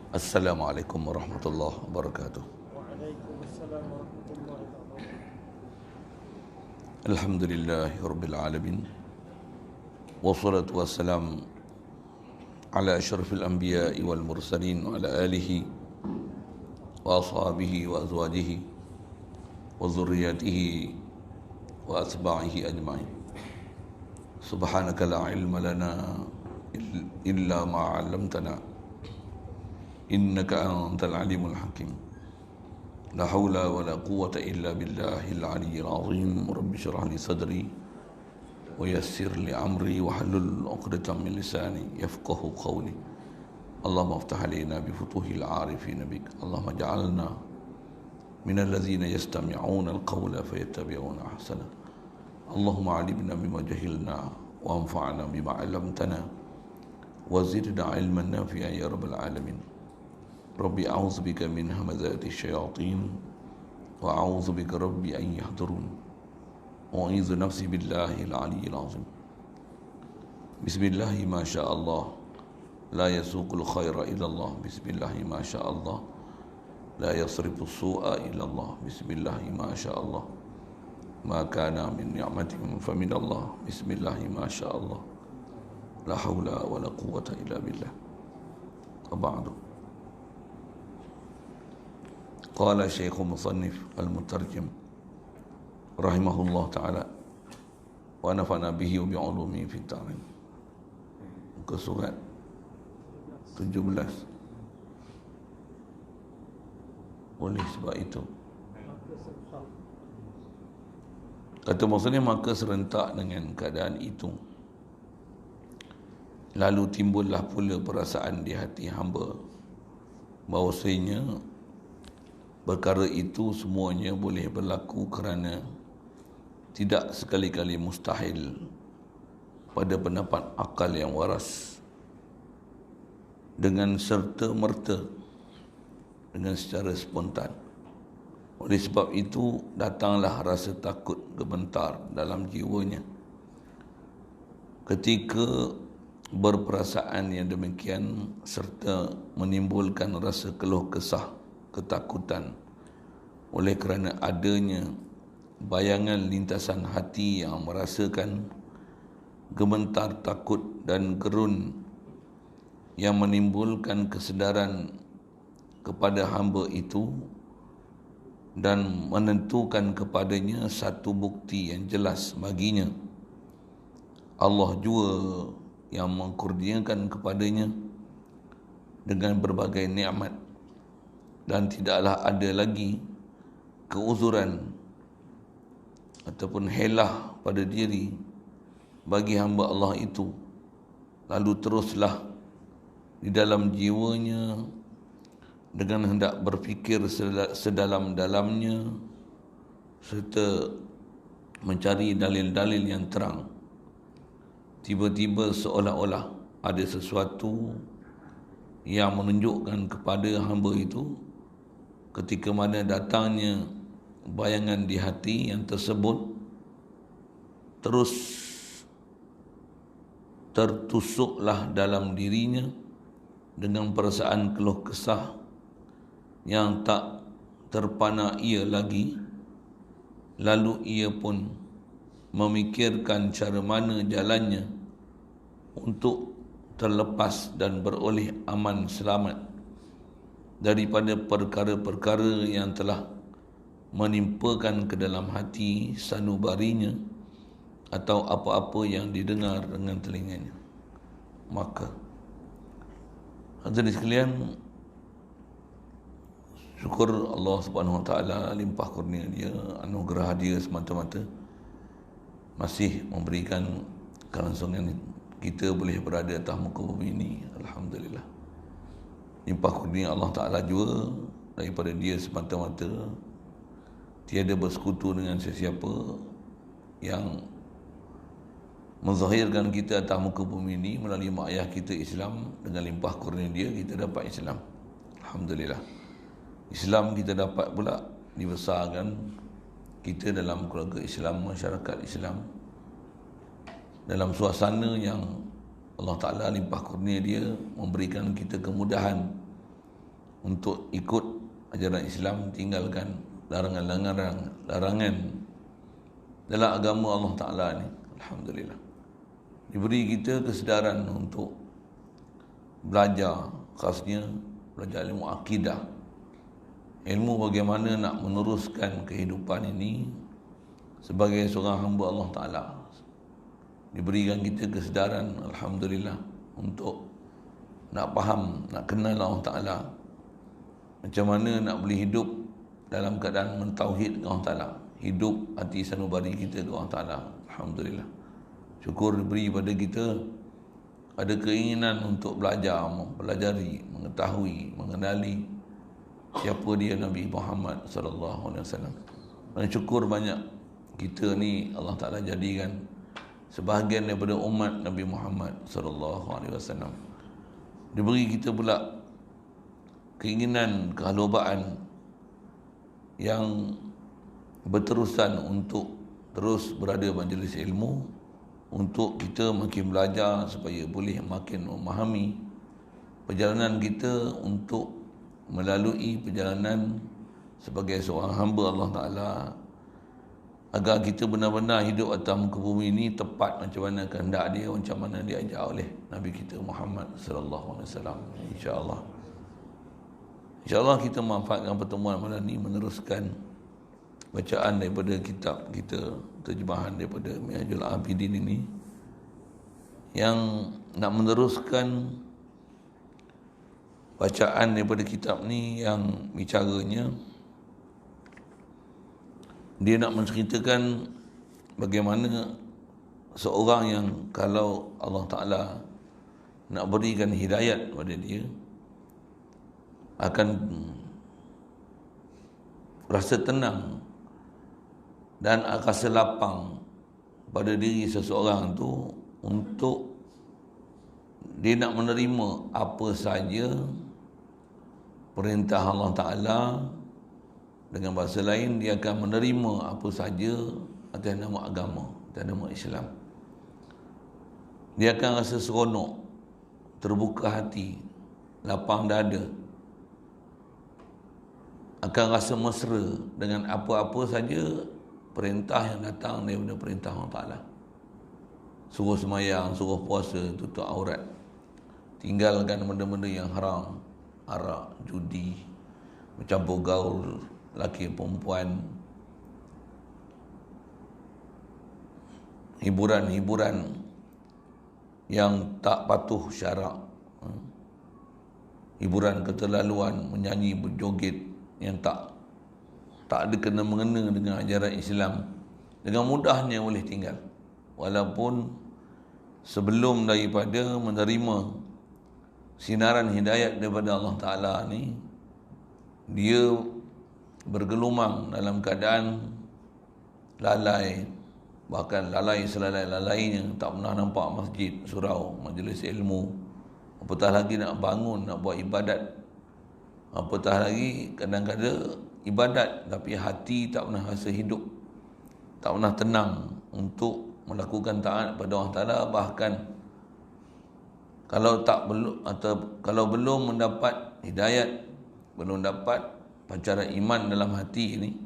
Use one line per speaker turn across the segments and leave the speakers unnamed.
Assalamualaikum warahmatullahi wabarakatuh.
Waalaikumsalam warahmatullahi wabarakatuh.
Alhamdulillahi rabbil alamin. Wassalatu wassalam ala asyrafil anbiya'i wal mursalin wa ala alihi wa ashabihi wa azwajihi wa zurriyatihi wa atba'ihi ajma'in. Subhanaka la ilma lana illa ma 'allamtana innaka antal alimul hakim. La hawla wa la quwwata illa billahil aliyyil azim. Rabbi shrah li sadri wa yassir li amri wa halul 'uqdatam min lisani yafqahu qawli. Allahumma iftah alaina bi futuhil 'arifin bik. Allahumma ja'alna min alladhina yastami'una al-qawla fayattabi'una ahsana. Allahumma 'allimna bima jahilna wa anfa'na bima 'allamtana wa zidna 'ilman nafi'an ya rabbal alamin. Rabbi a'udzu bika min hamazati syayatin wa a'udzu bika rabbi an yahdurun. A'udzu nafsi billahi al-'aliyyil 'azim. Bismillah ma syaa Allah la yasuqul khaira illa Allah. Bismillah ma syaa Allah la yasrifu su'a illa Allah. Bismillah ma syaa Allah ma kana min ni'matin fa min Allah. Bismillah ma syaa Allah la haula wa la quwwata illa billah. Wa ba'du. Qala Syekh Musannif Al-Mutarjim rahimahullah ta'ala wa nafa'na bihi wa bi'ulumi fi ta'lim. Muka surat 17. Oleh sebab itu kata Musannif, maka serentak dengan keadaan itu lalu timbullah pula perasaan di hati hamba bahawasanya perkara itu semuanya boleh berlaku kerana tidak sekali-kali mustahil pada pendapat akal yang waras dengan serta-merta, dengan secara spontan. Oleh sebab itu datanglah rasa takut gemetar dalam jiwanya ketika berperasaan yang demikian serta menimbulkan rasa keluh kesah, ketakutan oleh kerana adanya bayangan lintasan hati yang merasakan gemetar takut dan gerun yang menimbulkan kesedaran kepada hamba itu dan menentukan kepadanya satu bukti yang jelas baginya Allah jua yang mengkurniakan kepadanya dengan berbagai nikmat dan tidaklah ada lagi keuzuran ataupun helah pada diri bagi hamba Allah itu. Lalu teruslah di dalam jiwanya dengan hendak berfikir sedalam-dalamnya serta mencari dalil-dalil yang terang. Tiba-tiba seolah-olah ada sesuatu yang menunjukkan kepada hamba itu ketika mana datangnya bayangan di hati yang tersebut terus tertusuklah dalam dirinya dengan perasaan keluh kesah yang tak terpana ia lagi. Lalu ia pun memikirkan cara mana jalannya untuk terlepas dan beroleh aman selamat daripada perkara-perkara yang telah menimpakan ke dalam hati sanubarinya atau apa-apa yang didengar dengan telinganya. Maka hadirin sekalian, syukur Allah Subhanahu Wa Taala limpah kurnia dia, anugerah dia semata-mata masih memberikan kelangsungan kita boleh berada atas muka bumi ini. Alhamdulillah, limpah kurnia Allah Ta'ala juga daripada dia semata-mata. Tiada bersekutu dengan sesiapa yang menzahirkan kita atas muka bumi ini. Melalui mak ayah kita Islam, dengan limpah kurnia dia kita dapat Islam. Alhamdulillah, Islam kita dapat pula dibesarkan kita dalam keluarga Islam, masyarakat Islam, dalam suasana yang Allah Ta'ala limpah kurnia dia memberikan kita kemudahan untuk ikut ajaran Islam, tinggalkan larangan dalam agama Allah Ta'ala ni. Alhamdulillah, diberi kita kesedaran untuk belajar, khasnya belajar ilmu akidah, ilmu bagaimana nak meneruskan kehidupan ini sebagai seorang hamba Allah Ta'ala. Diberikan kita kesedaran, Alhamdulillah, untuk nak faham, nak kenal Allah Ta'ala, macam mana nak boleh hidup dalam keadaan mentauhid Allah Ta'ala, hidup hati sanubari kita ke Allah Ta'ala. Alhamdulillah, syukur diberi pada kita ada keinginan untuk belajar, mempelajari, mengetahui, mengenali siapa dia Nabi Muhammad sallallahu alaihi wasallam. Dan syukur banyak kita ni Allah Ta'ala jadikan sebahagian daripada umat Nabi Muhammad sallallahu alaihi wasallam. Diberi kita pula keinginan, kehalubaan yang berterusan untuk terus berada majlis ilmu, untuk kita makin belajar supaya boleh makin memahami perjalanan kita untuk melalui perjalanan sebagai seorang hamba Allah Ta'ala, agar kita benar-benar hidup atas muka bumi ini tepat macam mana kehendak dia, macam mana diajar oleh Nabi kita Muhammad sallallahu alaihi wasallam. InsyaAllah kita manfaatkan pertemuan malam ini meneruskan bacaan daripada kitab kita, terjemahan daripada Minhajul Abidin ini, yang nak meneruskan bacaan daripada kitab ni, yang bicaranya dia nak menceritakan bagaimana seorang yang kalau Allah Ta'ala nak berikan hidayat pada dia, akan rasa tenang dan rasa lapang pada diri seseorang tu untuk dia nak menerima apa saja perintah Allah Ta'ala. Dengan bahasa lain, dia akan menerima apa saja atas nama agama, atas nama Islam. Dia akan rasa seronok, terbuka hati, lapang dada, akan rasa mesra dengan apa-apa saja perintah yang datang daripada perintah Allah Ta'ala. Suruh semayang, suruh puasa, tutup aurat, tinggalkan benda-benda yang haram, arak, judi, bercampur gaul lelaki perempuan, hiburan-hiburan yang tak patuh syarak, hiburan keterlaluan, menyanyi, berjoget yang tak ada kena-mengena dengan ajaran Islam, dengan mudahnya boleh tinggal. Walaupun sebelum daripada menerima sinaran hidayat daripada Allah Ta'ala ni, dia bergelumang dalam keadaan lalai, bahkan lalai selalai-lalainya, tak pernah nampak masjid, surau, majlis ilmu, apatah lagi nak bangun, nak buat ibadat, apatah lagi kadang-kadang ibadat tapi hati tak pernah rasa hidup, tak pernah tenang untuk melakukan taat pada Allah Ta'ala. Bahkan kalau belum mendapat hidayat, belum dapat pancaran iman dalam hati ini,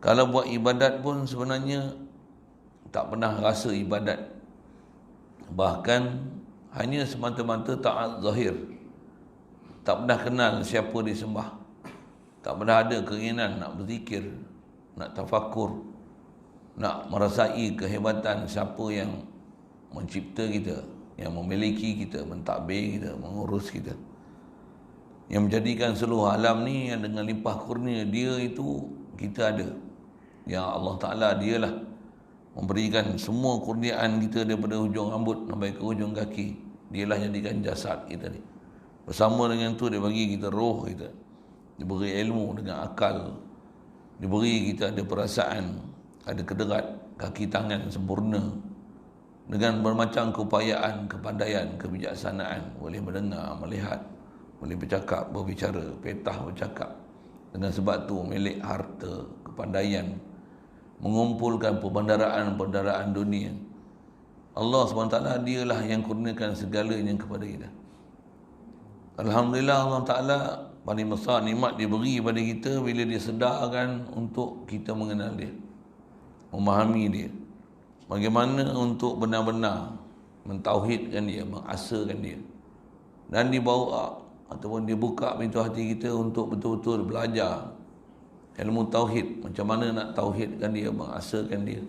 kalau buat ibadat pun sebenarnya tak pernah rasa ibadat, bahkan hanya semata-mata taat zahir, tak pernah kenal siapa disembah, tak pernah ada keinginan nak berzikir, nak tafakur, nak merasai kehebatan siapa yang mencipta kita, yang memiliki kita, mentadbir kita, mengurus kita, yang menjadikan seluruh alam ni yang dengan limpah kurnia dia itu kita ada. Yang Allah Ta'ala dialah memberikan semua kurniaan kita daripada hujung rambut sampai ke hujung kaki. Dialah jadikan jasad kita ni. Bersama dengan tu dia bagi kita roh kita, diberi ilmu dengan akal, diberi kita ada perasaan, ada kederat, kaki tangan sempurna, dengan bermacam keupayaan, kepandaian, kebijaksanaan, boleh mendengar, melihat, boleh bercakap, berbicara, petah bercakap. Dengan sebab tu milik harta, kepandaian, mengumpulkan perbendaraan dunia. Allah SWT dialah yang kurniakan segalanya kepada kita. Alhamdulillah, Allah Ta'ala paling besar nikmat diberi pada kita bila dia sedarkan untuk kita mengenal dia, memahami dia, bagaimana untuk benar-benar mentauhidkan dia, mengasakan dia, dan dibawa ataupun dibuka pintu hati kita untuk betul-betul belajar ilmu tauhid, macam mana nak tauhidkan dia, mengasakan dia.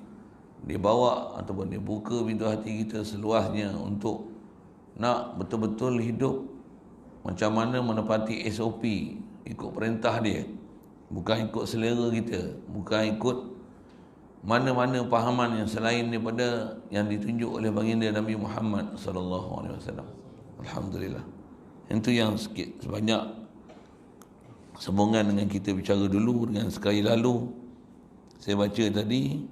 Dibawa ataupun dibuka pintu hati kita seluasnya untuk nak betul-betul hidup macam mana menepati SOP, ikut perintah dia, bukan ikut selera kita, bukan ikut mana-mana pahaman yang selain daripada yang ditunjuk oleh baginda Nabi Muhammad sallallahu alaihi wasallam. Alhamdulillah. Itu yang sikit sebanyak sambungan dengan kita bicara dulu dengan sekali lalu. Saya baca tadi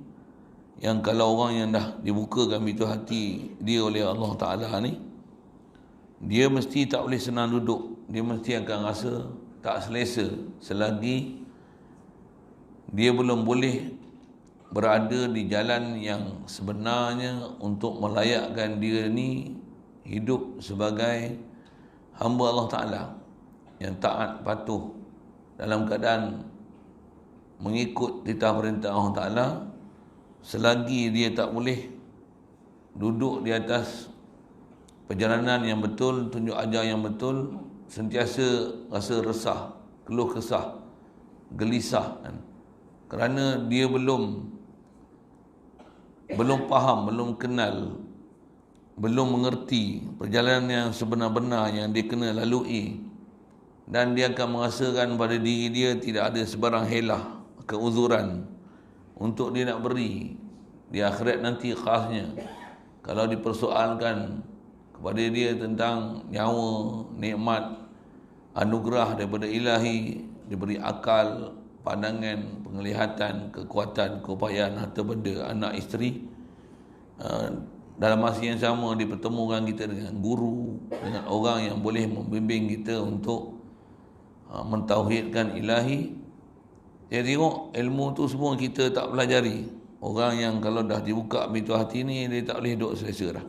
yang kalau orang yang dah dibukakan pintu hati dia oleh Allah Ta'ala ni, dia mesti tak boleh senang duduk. Dia mesti akan rasa tak selesa selagi dia belum boleh berada di jalan yang sebenarnya untuk melayakkan dia ni hidup sebagai hamba Allah Ta'ala yang taat patuh dalam keadaan mengikut titah perintah Allah Ta'ala. Selagi dia tak boleh duduk di atas perjalanan yang betul, tunjuk ajar yang betul, sentiasa rasa resah, keluh kesah, gelisah kan? Kerana dia belum faham, belum kenal, belum mengerti perjalanan yang sebenar-benar yang dia kena lalui, dan dia akan merasakan pada diri dia tidak ada sebarang helah, keuzuran untuk dia nak beri di akhirat nanti, khasnya kalau dipersoalkan kepada dia tentang nyawa, nikmat, anugerah daripada ilahi, diberi akal, pandangan, penglihatan, kekuatan, keupayaan, harta benda, anak isteri, dalam masa yang sama dipertemukan kita dengan guru, dengan orang yang boleh membimbing kita untuk mentauhidkan ilahi. Dia tengok ilmu tu semua kita tak pelajari. Orang yang kalau dah dibuka pintu hati ni, dia tak boleh duduk selesa dah.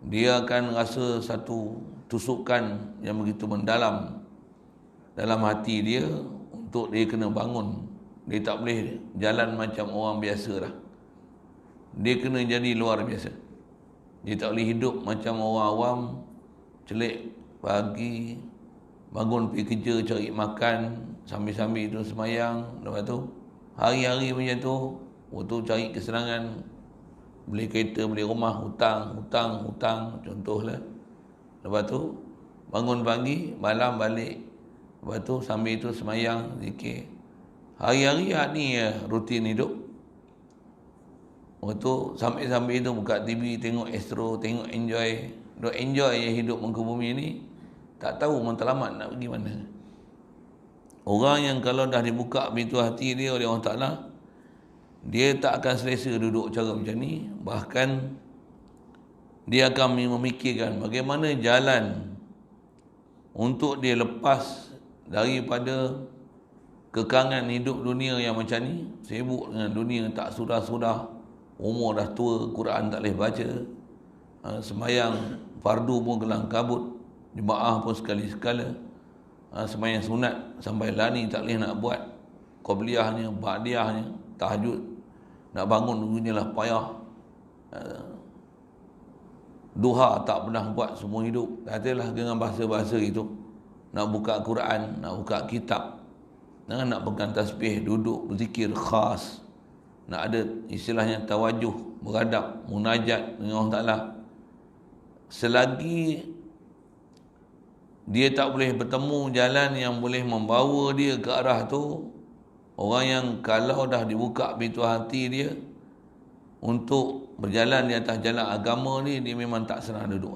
Dia akan rasa satu tusukan yang begitu mendalam dalam hati dia untuk dia kena bangun. Dia tak boleh jalan macam orang biasa dah. Dia kena jadi luar biasa. Dia tak boleh hidup macam orang awam, celik pagi, bangun pergi kerja cari makan, sambil-sambil itu semayang, lepas tu hari-hari macam tu, waktu cari kesenangan, beli kereta, beli rumah, hutang, contohlah. Lepas tu bangun pagi, malam balik, lepas tu sambil itu semayang, zikir. Hari-hari ni rutin hidup. Lepas tu sambil-sambil itu buka TV, tengok Astro, tengok enjoy hidup muka bumi ni. Tak tahu matlamat nak pergi mana. Orang yang kalau dah dibuka pintu hati dia oleh Allah Ta'ala, dia tak akan selesa duduk cara macam ni. Bahkan dia akan memikirkan bagaimana jalan untuk dia lepas daripada kekangan hidup dunia yang macam ni, sibuk dengan dunia tak sudah-sudah, umur dah tua, Quran tak boleh baca, sembahyang fardu pun kelang kabut, jemaah pun sekali-sekala, sembahyang sunat sampai lani tak boleh nak buat, qabliyahnya, ba'diyahnya, tahajud nak bangun dulunya lah payah, duha tak pernah buat seumur hidup. Katalah dengan bahasa-bahasa itu, nak buka Quran, nak buka kitab, nak pegang tasbih, duduk berzikir khas, nak ada istilahnya tawajuh, beradab, munajat dengan Allah Ta'ala. Selagi dia tak boleh bertemu jalan yang boleh membawa dia ke arah tu, orang yang kalau dah dibuka pintu hati dia untuk berjalan di atas jalan agama ni, dia memang tak senang duduk.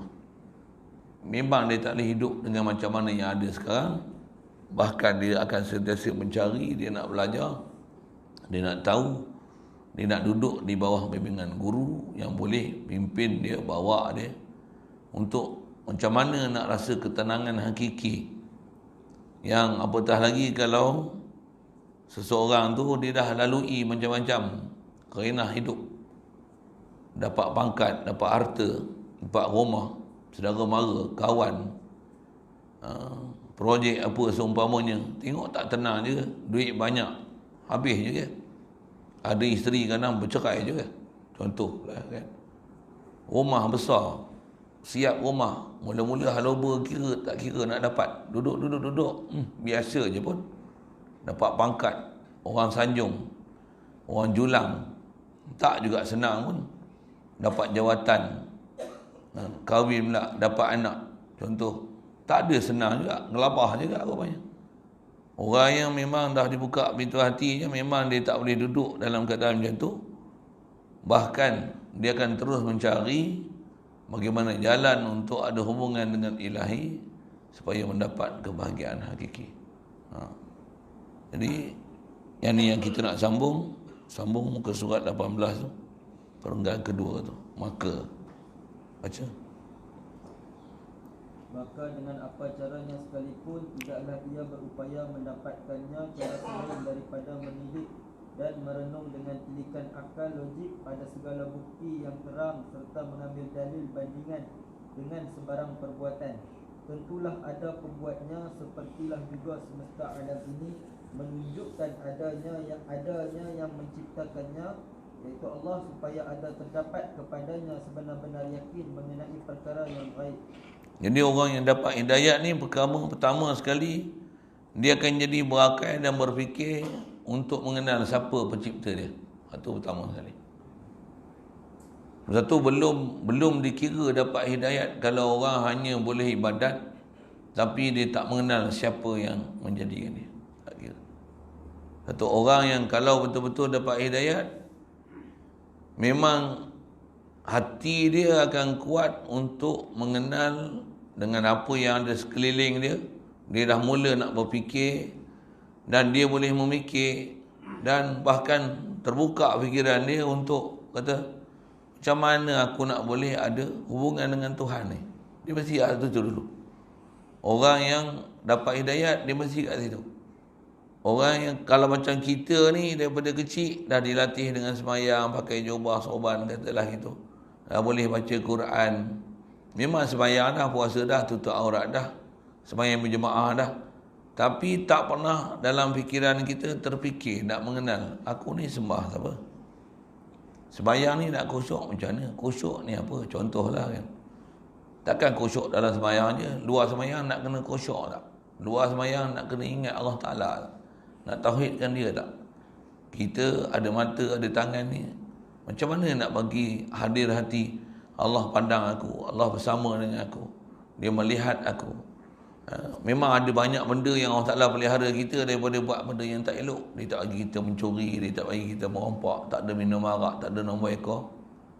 Memang dia tak boleh hidup dengan macam mana yang ada sekarang. Bahkan dia akan sentiasa mencari, dia nak belajar, dia nak tahu, dia nak duduk di bawah bimbingan guru yang boleh pimpin dia, bawa dia untuk macam mana nak rasa ketenangan hakiki. Yang apatah lagi kalau seseorang tu dia dah lalui macam-macam kerenah hidup, dapat pangkat, dapat harta, dapat rumah, saudara mara, kawan, projek apa seumpamanya, tengok tak tenang je, duit banyak, habis je kan. Ada isteri kadang bercerai je kan. Contoh lah kan. Rumah besar, siap rumah, mula-mula haloba kira tak kira nak dapat. Duduk. Biasa je pun. Dapat pangkat, orang sanjung, orang julang. Tak juga senang pun. Dapat jawatan, kahwin pula, dapat anak. Contoh, tak ada senang juga, ngelabah juga rupanya. Orang yang memang dah dibuka pintu hatinya, memang dia tak boleh duduk dalam keadaan macam tu. Bahkan dia akan terus mencari bagaimana jalan untuk ada hubungan dengan ilahi supaya mendapat kebahagiaan hakiki. Jadi yang ni yang kita nak sambung muka surat 18 tu, perenggan kedua tu. Maka baca.
Maka dengan apa caranya sekalipun tidaklah ia berupaya mendapatkannya cara selain daripada menilik dan merenung dengan tilikan akal logik pada segala bukti yang terang serta mengambil dalil bandingan dengan sebarang perbuatan. Tentulah ada pembuatnya, sepertilah juga semesta alam ini menunjukkan adanya yang menciptakannya, iaitu Allah, supaya ada terdapat kepadanya sebenar-benar yakin mengenai perkara yang gaib.
Jadi orang yang dapat hidayat ni pertama sekali dia akan jadi berakal dan berfikir untuk mengenal siapa pencipta dia. Itu pertama sekali. Satu, belum dikira dapat hidayat kalau orang hanya boleh ibadat tapi dia tak mengenal siapa yang menjadikan dia. Tak kira. Satu orang yang kalau betul-betul dapat hidayat, memang hati dia akan kuat untuk mengenal dengan apa yang ada sekeliling dia. Dia dah mula nak berfikir dan dia boleh memikir dan bahkan terbuka fikiran dia untuk kata, macam mana aku nak boleh ada hubungan dengan Tuhan ni. Dia mesti ada tu dulu. Orang yang dapat hidayat, dia mesti kat situ. Orang yang kalau macam kita ni daripada kecil dah dilatih dengan semayang, pakai jubah, sorban, katalah gitu. Dah boleh baca Quran. Memang semayang dah, puasa dah, tutup aurat dah, semayang berjemaah dah. Tapi tak pernah dalam fikiran kita terfikir nak mengenal aku ni sembah siapa. Sembahyang ni nak khusyuk macam mana? Khusyuk ni apa? Contohlah kan. Takkan khusyuk dalam sembahyang je. Luar sembahyang nak kena khusyuk tak? Luar sembahyang nak kena ingat Allah Ta'ala tak? Nak tauhidkan dia tak? Kita ada mata, ada tangan ni. Macam mana nak bagi hadir hati Allah pandang aku, Allah bersama dengan aku, dia melihat aku. Memang ada banyak benda yang Allah Ta'ala pelihara kita daripada buat benda yang tak elok. Dia tak bagi kita mencuri, dia tak bagi kita merompak, tak ada minum arak, tak ada nombor ekor.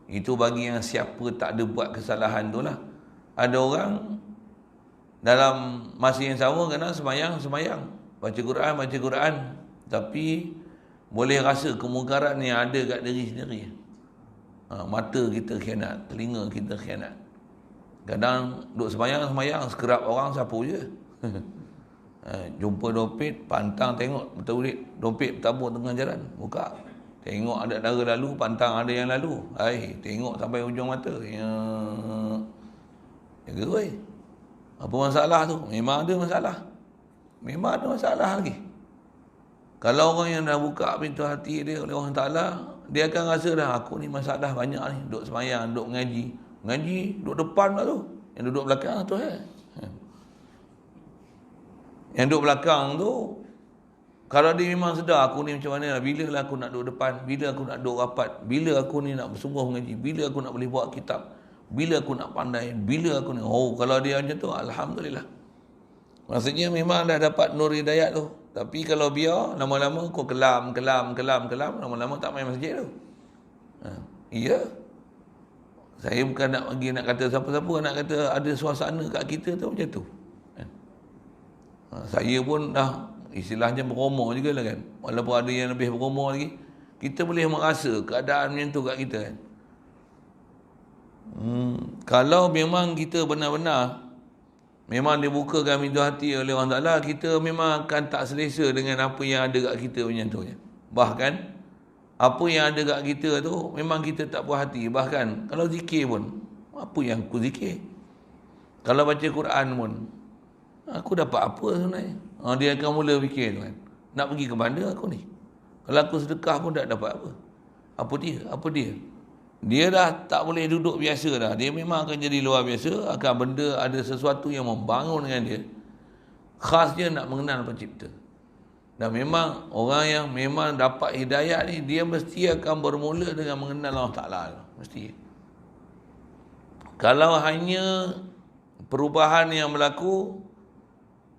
Itu bagi yang siapa tak ada buat kesalahan tu lah. Ada orang dalam masa yang sama kena semayang, baca Quran, tapi boleh rasa kemungkaran yang ada kat diri sendiri. Mata kita khianat, telinga kita khianat. Kadang duduk semayang, sekerap orang sapu je. Jumpa dompet, pantang tengok, betul duit. Dompet bertabur tengah jalan, buka. Tengok ada dara lalu, pantang ada yang lalu. Tengok sampai hujung mata. Jaga weh. Apa masalah tu? Memang ada masalah. Memang ada masalah lagi. Kalau orang yang dah buka pintu hati dia oleh Allah Ta'ala, dia akan rasa dah, aku ni masalah banyak ni. Duduk semayang, duduk Ngaji, duduk depan lah tu. Yang duduk belakang tu Yang duduk belakang tu, kalau dia memang sedar, aku ni macam mana, bila lah aku nak duduk depan, bila aku nak duduk rapat, bila aku ni nak bersungguh mengaji, bila aku nak boleh buat kitab, bila aku nak pandai, bila aku ni, kalau dia macam tu, Alhamdulillah. Maksudnya memang dah dapat nur hidayat tu. Tapi kalau biar, lama-lama kau kelam, lama-lama tak main masjid tu. Iya. Saya bukan nak kata siapa-siapa, nak kata ada suasana kat kita tu macam tu. Saya pun dah istilahnya berumur juga lah kan. Walaupun ada yang lebih berumur lagi, kita boleh merasa keadaan macam tu kat kita kan. Kalau memang kita benar-benar memang dibukakan pintu hati oleh Allah Ta'ala, kita memang akan tak selesa dengan apa yang ada kat kita macam tu je. Bahkan apa yang ada kat kita tu memang kita tak puas hati. Bahkan kalau zikir pun, apa yang aku zikir? Kalau baca Quran pun, Aku dapat apa sebenarnya? Dia akan mula fikir tu kan. Nak pergi ke mana aku ni? Kalau aku sedekah pun tak dapat apa. Apa dia? Apa dia? Dia dah tak boleh duduk biasa dah. Dia memang akan jadi luar biasa. Akan benda ada sesuatu yang membangun dengan dia. Khas dia nak mengenal pencipta. Dan memang orang yang memang dapat hidayah ni, dia mesti akan bermula dengan mengenal Allah Ta'ala. Mesti. Kalau hanya perubahan yang berlaku,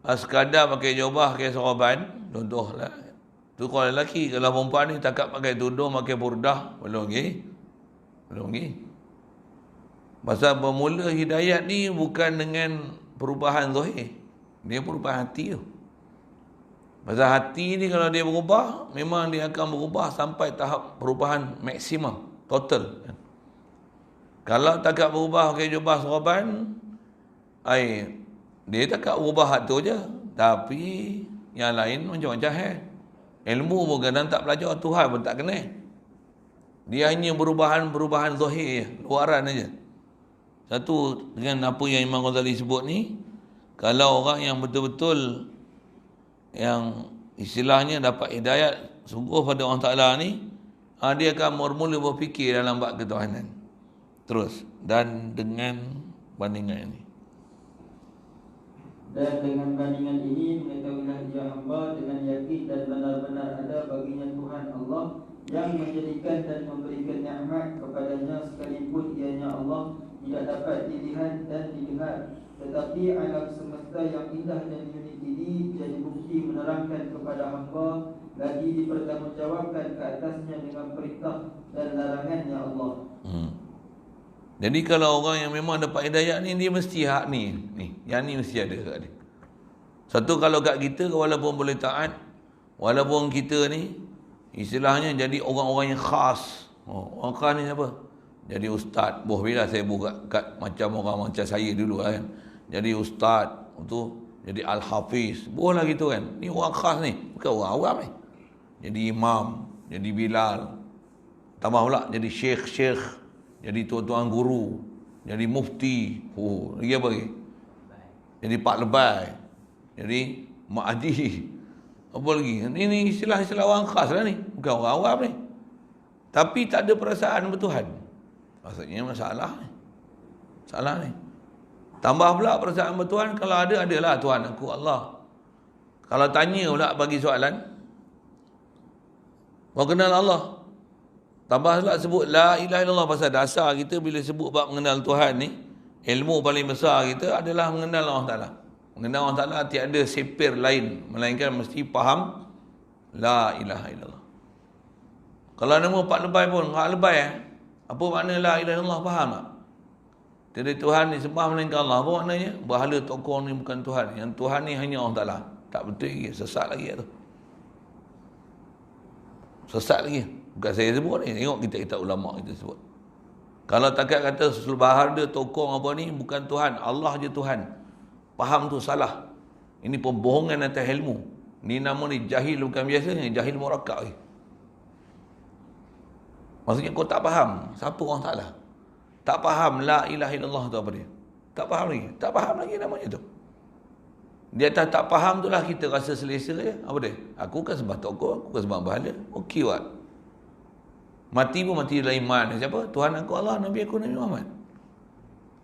sekadar pakai jubah, pakai sorban, contohlah. Tu kalau lelaki, kalau perempuan ni takkan pakai tudung, pakai burdah, belum lagi. Belum lagi. Pasal bermula hidayat ni bukan dengan perubahan zahir. Dia perubahan hati tu. Pasal hati ni kalau dia berubah, memang dia akan berubah sampai tahap perubahan maksimum, total. Kalau takkan berubah pakai jubah sorban, dia takkan berubah hati tu je. Tapi yang lain macam-macam ilmu pun kadang tak belajar, Tuhan pun tak kenal. Dia hanya perubahan zahir je, luaran aja. Satu dengan apa yang Imam Ghazali sebut ni, kalau orang yang betul-betul yang istilahnya dapat hidayat sungguh pada Allah Ta'ala ni, dia akan bermula berfikir dalam bab ketuhanan. Terus. Dan dengan bandingan ini.
Dan dengan bandingan ini mengetahuilah dia hamba dengan yakin dan benar-benar ada baginya Tuhan Allah yang menjadikan dan memberikan nikmat kepadanya, sekalipun ianya Allah tidak dapat dilihat dan didengar. Tetapi alam semesta yang indah dan unik ini jadi bukti menerangkan kepada hamba, lagi dipertanggungjawabkan ke atasnya dengan perintah dan larangannya Allah.
Jadi kalau orang yang memang dapat hidayah ni, dia mesti hak ni. Yang ni mesti ada kat dia. Satu, kalau kat kita, walaupun boleh taat, walaupun kita ni istilahnya jadi orang-orang yang khas. Orang khas ni siapa? Jadi ustaz. Bila saya buka kat macam orang macam saya dulu kan. Jadi ustaz, tu jadi al-hafiz. Bolehlah gitu kan. Ni orang khas ni, bukan orang awam ni. Jadi imam, jadi bilal. Tambah pula jadi syekh-syekh, jadi tuan-tuan guru, jadi mufti. Lagi apa lagi? Jadi pak lebai. Jadi mak haji. Apa lagi? Ini istilah-istilah orang khas lah ni, bukan orang awam ni. Tapi tak ada perasaan bertuhan. Maksudnya masalah ni. Salah ni. Tambah pula perasaan bertuhan, kalau ada, adalah Tuhan aku Allah. Kalau tanya pula bagi soalan, mau kenal Allah, tambah pula sebut la ilaha illallah. Pasal dasar kita bila sebut bab mengenal Tuhan ni, ilmu paling besar kita adalah mengenal Allah Ta'ala. Mengenal Allah Ta'ala tiada sepir lain, melainkan mesti faham la ilaha illallah. Kalau nama Pak Lebay pun, Pak Lebay apa makna la ilaha illallah, faham tak? Tiada Tuhan disembah melainkan Allah. Apa maknanya? Berhala tokoh ni bukan Tuhan. Yang Tuhan ni hanya Allah Ta'ala. Tak betul lagi, sesat lagi tu. Sesat lagi. Bukan saya sebut ni, tengok kita ulama kita sebut. Kalau takat kata berhala tokoh apa ni bukan Tuhan, Allah je Tuhan, faham tu salah. Ini pembohongan atas ilmu. Ni nama ni jahil bukan biasa ni, jahil murakkab ni. Maksudnya kau tak faham siapa Allah Ta'ala. Tak faham la ilaha illallah tu apa dia. Tak faham lagi. Tak faham lagi namanya tu. Dia tak faham tu lah kita rasa selesa je. Apa dia? Aku kan sembah tokoh, aku kan sembah berhala. Okey what? Mati pun mati dalam iman. Siapa? Tuhan aku Allah, Nabi aku Nabi Muhammad.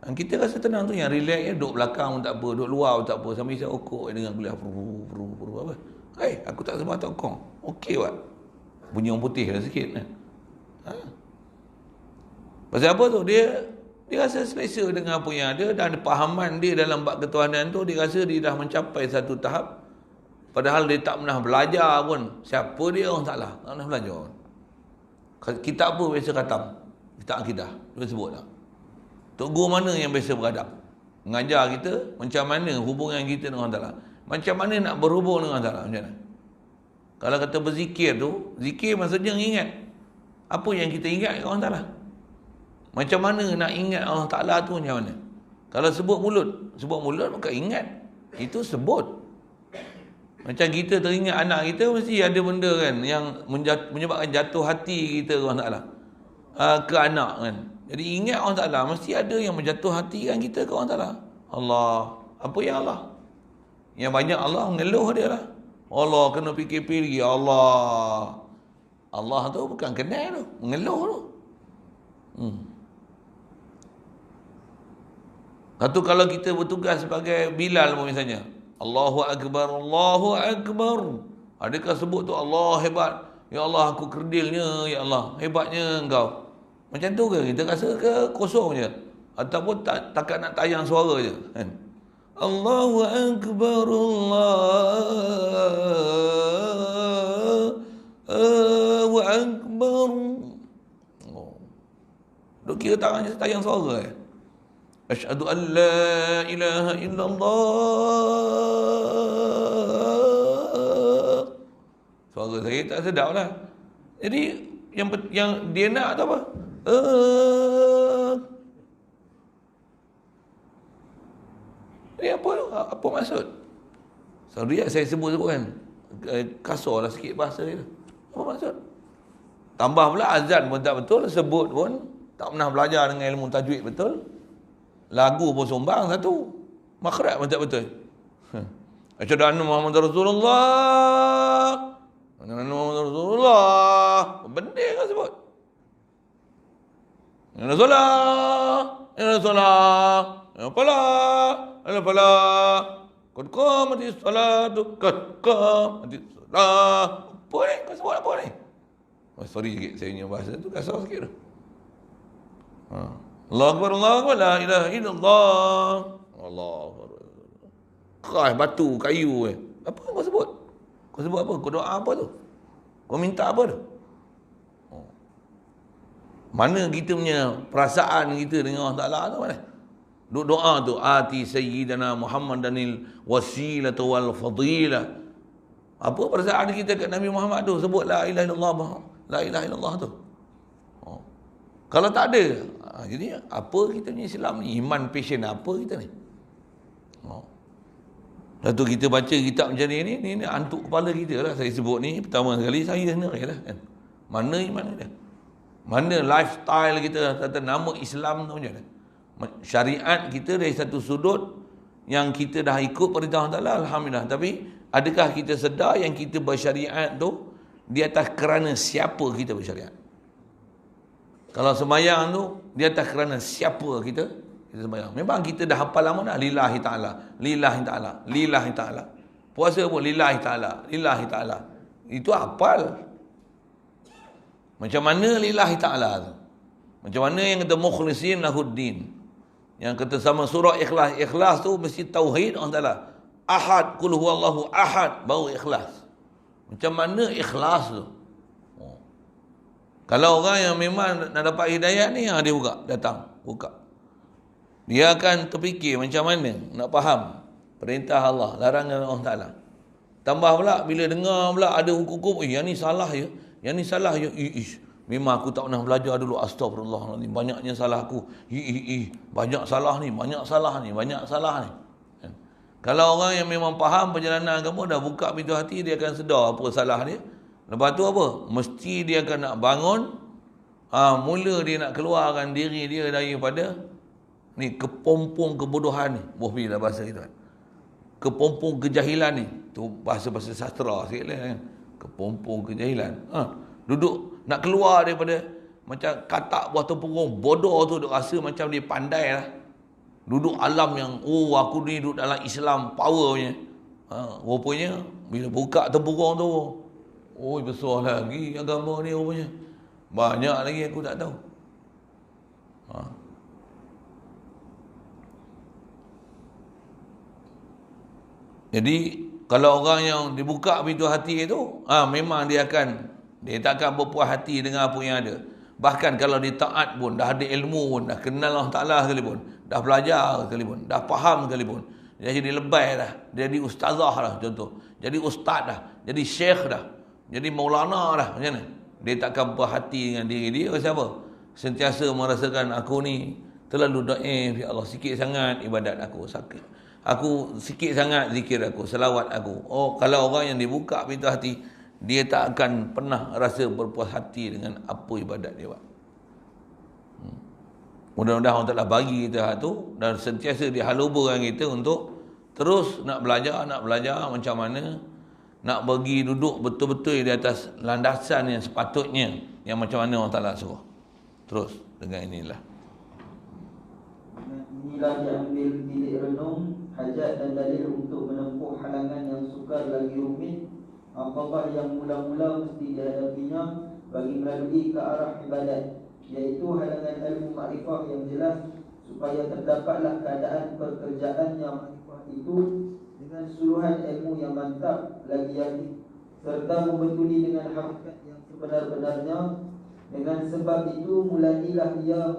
Dan kita rasa tenang tu, yang relax je, duduk belakang pun tak apa, duduk luar pun tak apa, sambil saya okok dengan kuliah apa. Aku tak sembah tokoh. Okey what? Bunyi orang putih lah sikit. Pasal apa tu? Dia rasa selesa dengan apa yang ada, dan pahaman dia dalam bab ketuhanan tu, dia rasa dia dah mencapai satu tahap, padahal dia tak pernah belajar pun siapa dia orang Ta'ala. Tak pernah belajar pun. Kitab apa biasa khatam? Kitab akidah. Dia sebut tak? Tok guru mana yang biasa beradab? Mengajar kita macam mana hubungan kita dengan Allah Ta'ala. Macam mana nak berhubung dengan Allah Ta'ala. Macam mana? Kalau kata berzikir tu, zikir maksudnya ingat apa yang kita ingat dengan Allah Ta'ala. Macam mana nak ingat Allah Ta'ala tu macam mana? Kalau sebut mulut bukan ingat. Itu sebut. Macam kita teringat anak kita, mesti ada benda kan yang menyebabkan jatuh hati kita ke Allah Ta'ala. Ke anak kan. Jadi ingat Allah Ta'ala, mesti ada yang menjatuh hati kan kita ke Allah Ta'ala. Allah. Apa yang Allah? Yang banyak Allah mengeluh dia lah. Allah kena PKP lagi. Allah tu bukan kenal tu, mengeluh tu. Satu kalau kita bertugas sebagai Bilal pun misalnya, Allahu Akbar, Allahu Akbar. Adakah sebut tu Allah hebat? Ya Allah, aku kerdilnya, ya Allah, hebatnya engkau. Macam tu ke? Kita rasa ke kosong je? Ataupun takat nak tayang suara je? Kan? Allahu Akbar, Allahu Akbar. Duk kira tangannya tayang suara Asyhadu an la ilaha illallah. Suara saya tak sedap lah. Jadi yang dia nak tu apa? Ini apa maksud? Sorry saya sebut kan. Kasar lah sikit bahasa dia. Apa maksud? Tambah pula azan pun tak betul, sebut pun tak pernah belajar dengan ilmu tajwid betul. Lagu pun sombang satu. Makhraj pun tak betul. Asyhadu anna Muhammadar Rasulullah. Anna Muhammadar Rasulullah. Benda kan sebut. Ya Rasulullah. Ya Rasulullah. Ya Falah. Qad qamatis salatu. Qad qamatis salat. Apa ni? Kau sebut apa ni? Oh, sorry sikit saya punya bahasa tu kasar sikit tu. Allahu Akbar, Allahu Akbar, la ilaha illallah. Allahu Akbar. Keras batu, kayu Apa kau sebut? Kau sebut apa? Kau doa apa tu? Kau minta apa tu? Mana kita punya perasaan kita dengan Allah Ta'ala tu mana? Doa tu, ati sayyidana Muhammadanil wasilata wal fadilah. Apa perasaan kita kat Nabi Muhammad tu? Sebut la ilaha illallah, la ilaha illallah tu. Kalau tak ada, jadi apa kita punya Islam ni? Iman passion apa kita ni? Lepas tu kita baca kitab macam ni antuk kepala kita lah. Saya sebut ni pertama sekali saya sendiri lah kan. Mana iman kita? Mana lifestyle kita? Kata nama Islam tu macam mana? Syariat kita dari satu sudut yang kita dah ikut perintah Allah, alhamdulillah. Tapi adakah kita sedar yang kita bersyariat tu di atas kerana siapa kita bersyariat? Kalau sembahyang tu di atas kerana siapa kita sembahyang. Memang kita dah hafal lama dah lillahi ta'ala, lillahi ta'ala, lillahi ta'ala. Puasa pun lillahi ta'ala, lillahi ta'ala. Itu hafal. Macam mana lillahi ta'ala tu? Macam mana yang kata mukhlisin lahuddin? Yang kata sama surah ikhlas. Ikhlas tu mesti tauhid Allah Ta'ala. Ahad, qul huwallahu ahad, baru ikhlas. Macam mana ikhlas tu? Kalau orang yang memang nak dapat hidayah ni, dia buka. Dia akan terfikir macam mana nak faham perintah Allah, larangan Allah Ta'ala. Tambah pula, bila dengar pula ada hukum-hukum, yang ni salah ya, yang ni salah ya, memang aku tak pernah belajar dulu, astagfirullahaladzim, banyaknya salah aku, banyak salah ni. Kalau orang yang memang faham perjalanan agama, dah buka pintu hati, dia akan sedar apa salah dia. Lepas tu apa? Mesti dia akan nak bangun, mula dia nak keluarkan diri dia daripada ni kepompong kebodohan ni. Bila bahasa kita. Kepompong kejahilan ni. Tu bahasa-bahasa sastra sikit lah kan. Kepompong kejahilan. Duduk nak keluar daripada macam katak buah tempurung bodoh tu, duk rasa macam dia pandai lah. Duduk alam yang aku ni duduk dalam Islam power punya. Rupanya bila buka tempurung tu, besar lagi agama ni rupanya. Banyak lagi aku tak tahu. Jadi kalau orang yang dibuka pintu hati itu, memang dia takkan berpuas hati dengan apa yang ada. Bahkan kalau dia taat pun, dah ada ilmu pun, dah kenal Allah Ta'ala sekalipun, dah belajar sekalipun, dah faham sekalipun, dia jadi lebay dah, jadi ustazah dah contoh, jadi ustaz dah, jadi syekh dah, jadi maulana dah, macam mana? Dia takkan puas hati dengan diri dia. Siapa? Sentiasa merasakan aku ni terlalu daif, ya Allah, sikit sangat ibadat aku, aku sikit sangat zikir aku, selawat aku. Kalau orang yang dibuka pintu hati, dia tak akan pernah rasa berpuas hati dengan apa ibadat dia buat. Mudah-mudahan Allah Ta'ala bagi kita hak tu, dan sentiasa dia haluburkan kita untuk terus nak belajar macam mana nak bagi duduk betul-betul di atas landasan yang sepatutnya, yang macam mana Allah Ta'ala suruh. Terus dengan inilah.
Inilah diambil titik renung, hajat dan dalil untuk menempuh halangan yang sukar lagi rumit, apabah yang mula-mula mesti dihadapinya bagi melalui ke arah ibadat, iaitu halangan ilmu makrifah yang jelas, supaya terdapatlah keadaan pekerjaan yang makrifah itu dengan suluhan ilmu yang mantap lagi yakin, serta membetuli dengan hakikat yang sebenar-benarnya. Dengan sebab itu mulailah ia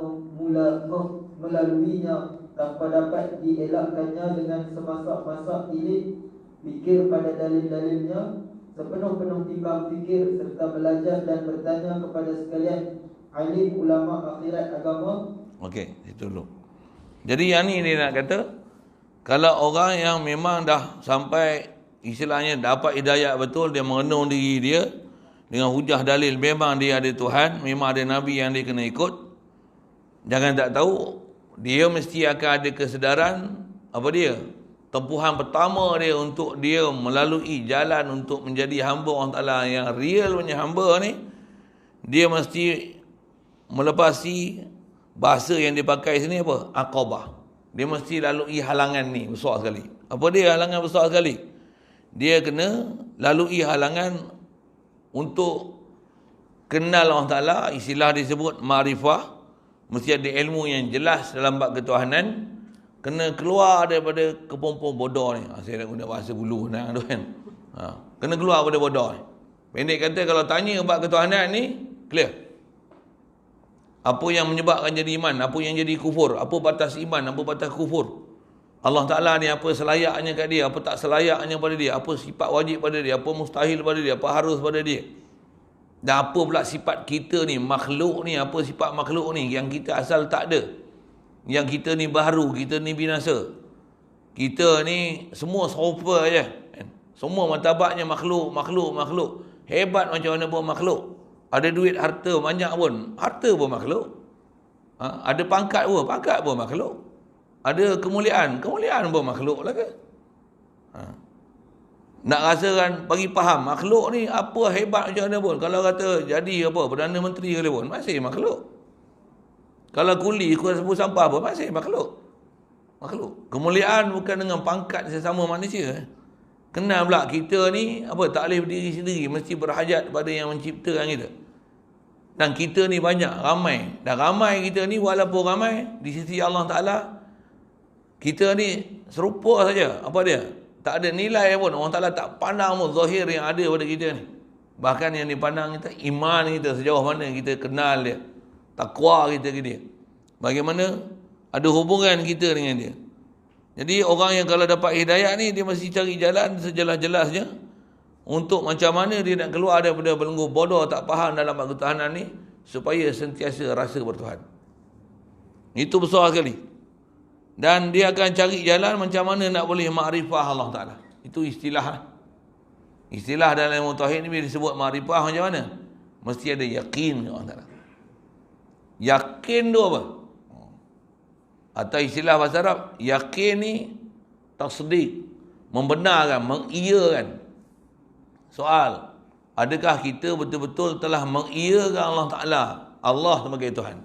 melaluinya tanpa dapat dielakkannya dengan semasak-masak tilik fikir pada dalil-dalilnya, sepenuh-penuh timbang fikir serta belajar dan bertanya kepada sekalian alim ulama akhirat agama.
Okey, itu dulu. Jadi yang ni dia nak kata, kalau orang yang memang dah sampai istilahnya dapat hidayah betul, dia merenung diri dia dengan hujah dalil, memang dia ada Tuhan, memang ada Nabi yang dia kena ikut. Jangan tak tahu, dia mesti akan ada kesedaran, apa dia? Tempuhan pertama dia untuk dia melalui jalan untuk menjadi hamba Allah Ta'ala yang real punya hamba ni, dia mesti melepasi bahasa yang dipakai sini apa? Aqabah. Dia mesti lalui halangan ni besar sekali. Apa dia halangan besar sekali? Dia kena lalui halangan untuk kenal Allah Ta'ala, istilah disebut ma'rifah, mesti ada ilmu yang jelas dalam bab ketuhanan, kena keluar daripada kepompong bodoh ni. Saya nak guna bahasa bulu tu kan. Kena keluar daripada bodoh ni. Pendek kata, kalau tanya bab ketuhanan ni, clear. Apa yang menyebabkan jadi iman, apa yang jadi kufur, apa batas iman, apa batas kufur. Allah Ta'ala ni apa selayaknya kat dia, apa tak selayaknya pada dia, apa sifat wajib pada dia, apa mustahil pada dia, apa harus pada dia. Dan apa pula sifat kita ni, makhluk ni, apa sifat makhluk ni yang kita asal tak ada. Yang kita ni baru, kita ni binasa. Kita ni semua serupa je. Semua martabatnya makhluk. Hebat macam mana pun makhluk. Ada duit, harta banyak pun, harta pun makhluk. Ada pangkat pun makhluk. Ada kemuliaan pun makhluk lah ke? Nak rasakan, bagi faham makhluk ni apa hebat macam mana pun, kalau kata jadi apa Perdana Menteri kali pun masih makhluk. Kalau kuli sapu sampah pun masih makhluk. Kemuliaan bukan dengan pangkat sesama manusia. Kenal pula kita ni apa, tak boleh berdiri sendiri, mesti berhajat pada yang menciptakan kita. Dan kita ni banyak, ramai. Dan ramai kita ni, walaupun ramai di sisi Allah Ta'ala, kita ni serupa saja. Apa dia? Tak ada nilai pun. Allah Ta'ala tak pandang pun zahir yang ada pada kita ni. Bahkan yang dipandang kita, iman kita, sejauh mana kita kenal dia, takwa kita ke dia, bagaimana ada hubungan kita dengan dia. Jadi orang yang kalau dapat hidayah ni, dia mesti cari jalan sejelas-jelasnya untuk macam mana dia nak keluar daripada belenggu bodoh tak faham dalam bab ketuhanan ni, supaya sentiasa rasa bertuhan. Itu besar sekali. Dan dia akan cari jalan macam mana nak boleh makrifah Allah Ta'ala. Itu istilah. Istilah dalam ilmu tauhid ni bila disebut makrifah macam mana? Mesti ada yakin kepada Allah Ta'ala. Yakin tu apa? Atau istilah bahasa Arab, yakin ni tasdik, membenarkan, mengiyakan. Soal, adakah kita betul-betul telah mengiyakan Allah Ta'ala, Allah sebagai Tuhan?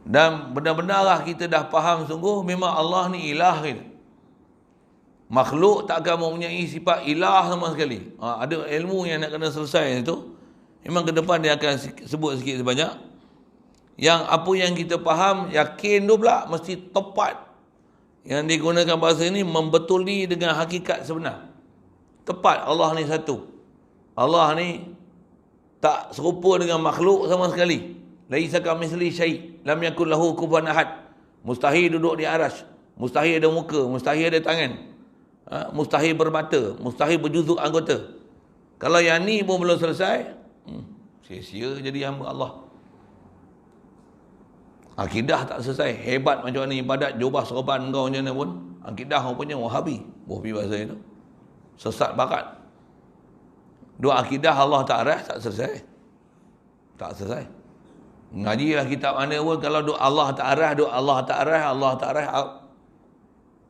Dan benar-benarlah kita dah faham sungguh memang Allah ni ilah kita. Makhluk tak akan mempunyai sifat ilah sama sekali. Ada ilmu yang nak kena selesai itu. Memang ke depan dia akan sebut sikit sebanyak. Yang apa yang kita faham, yakin tu pula mesti tepat. Yang digunakan bahasa ini membetuli dengan hakikat sebenar. Tepat, Allah ni satu. Allah ni tak serupa dengan makhluk sama sekali. Laisa kamitslihi syai', lam yakul lahu kufuwan ahad. Mustahil duduk di arasy, mustahil ada muka, mustahil ada tangan, mustahil bermata, mustahil berjuzuk anggota. Kalau yang ni pun belum selesai, sia-sia jadi hamba Allah. Akidah tak selesai, hebat macam mana ibadat, jubah serban kau macam mana pun, akidah rupanya Wahabi bahasa itu. Sesat bakat. Dua akidah Allah tak arah, tak selesai. Tak selesai. Ngajilah kitab mana pun, kalau doa Allah tak arah, out.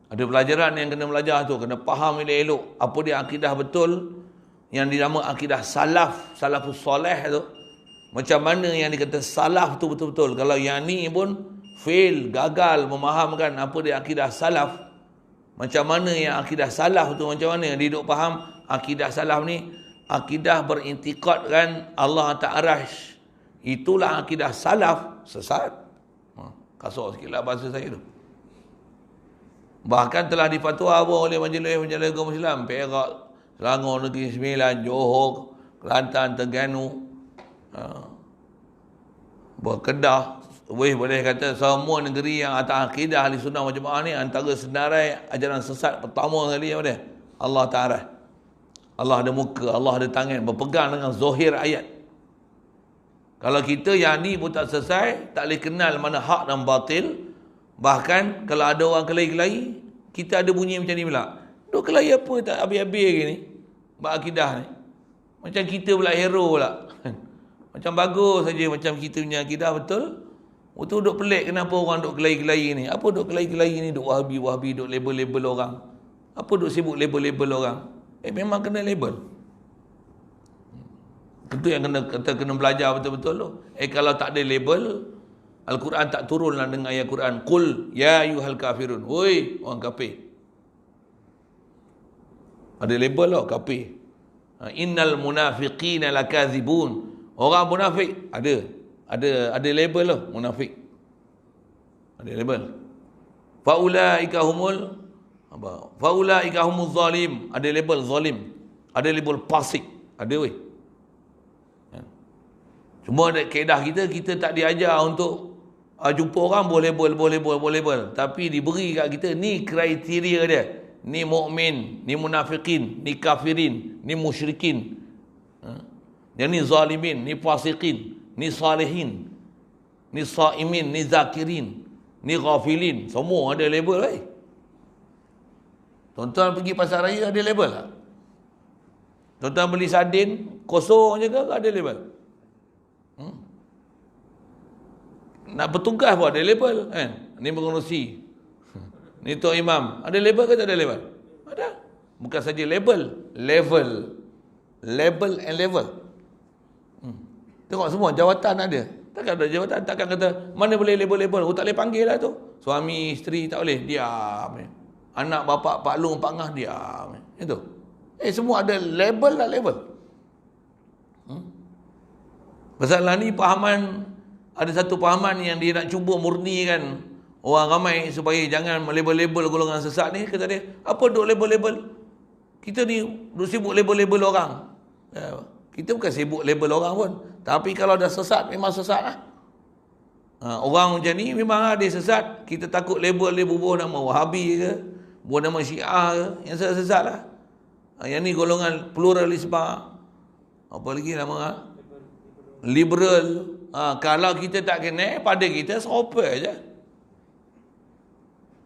Ada pelajaran yang kena belajar tu, kena faham elok-elok apa dia akidah betul yang dinama akidah salafus soleh tu. Macam mana yang dikata salaf tu betul-betul. Kalau yang ni pun fail, gagal memahamkan apa dia akidah salaf. Macam mana yang akidah salaf tu, macam mana dia duk faham akidah salaf ni? Akidah berintikadkan Allah tak arash. Itulah akidah salaf. Sesat. Kasar sikit lah bahasa saya tu. Bahkan telah difatwa oleh majlis-majlis kaum Islam, Perak, Selangor, Negeri Sembilan, Johor, Kelantan, Terengganu, Kedah. Boleh kata semua negeri yang atas akidah ahli sunnah wal jamaah ni antara senarai ajaran sesat pertama sekali apa dia? Allah Ta'ala. Allah ada muka, Allah ada tangan, berpegang dengan zahir ayat. Kalau kita yang ni pun tak selesai, tak boleh kenal mana hak dan batil. Bahkan kalau ada orang kelahi-kelahi, kita ada bunyi macam ni pula. Duk kelahi apa tak habis-habis lagi ni? Bab akidah ni. Macam kita pula hero pula. Macam bagus saja macam kita punya akidah betul. Betul duk pelik kenapa orang duk kelahi-kelahi ni. Apa duk kelahi-kelahi ni? Duk wahabi-wahabi, duk label-label orang. Apa duk sibuk label-label orang? Memang kena label. Itu yang kena belajar betul-betul tu. Kalau tak ada label, Al-Quran tak turunlah dengan ayat Quran. Qul ya ayyuhal kafirun. Oi, orang kafir. Ada label lah, kafir. Innal munafiqina lakazibun. Orang munafik ada label lah, munafik. Ada label. Faulaika humuz zalim. Ada label zalim. Ada label fasik. Ada weh. Cuma kaedah kita tak diajar untuk jumpa orang boleh label. Tapi diberi kat kita ni kriteria dia. Ni mukmin, ni munafikin, ni kafirin, ni musyrikin. Yang ni zalimin, ni fasikin, ni salihin, ni saimin, ni zakirin, ni ghafilin. Semua ada label eh. Tuan-tuan pergi pasar raya ada label tak? Tuan-tuan beli sardin kosong je ke ada label? Nak bertugas pun ada label kan? Ni pengerusi, ni Tok Imam, ada label ke tak ada label? Ada. Bukan saja label and level. Tengok semua jawatan ada. Takkan ada jawatan, takkan kata mana boleh label. Oh, tak boleh panggil lah tu. Suami, isteri tak boleh, diam. Anak, bapa, pak long, pak ngah, diam. Itu. Semua ada label lah label. Pasal ni pahaman, ada satu pahaman yang dia nak cuba murnikan orang ramai supaya jangan melabel-label golongan sesat ni. Kata dia, apa duk label-label? Kita ni duk sibuk label-label orang. Kita bukan sibuk label orang pun. Tapi kalau dah sesat, memang sesat lah. Orang macam ni memang lah dia sesat. Kita takut label dia bubuh nama Wahabi ke, bubuh nama Syiah ke, yang sesat lah. Yang ni golongan pluralisme. Apa lagi nama? Liberal. Kalau kita tak kena, pada kita serupa je.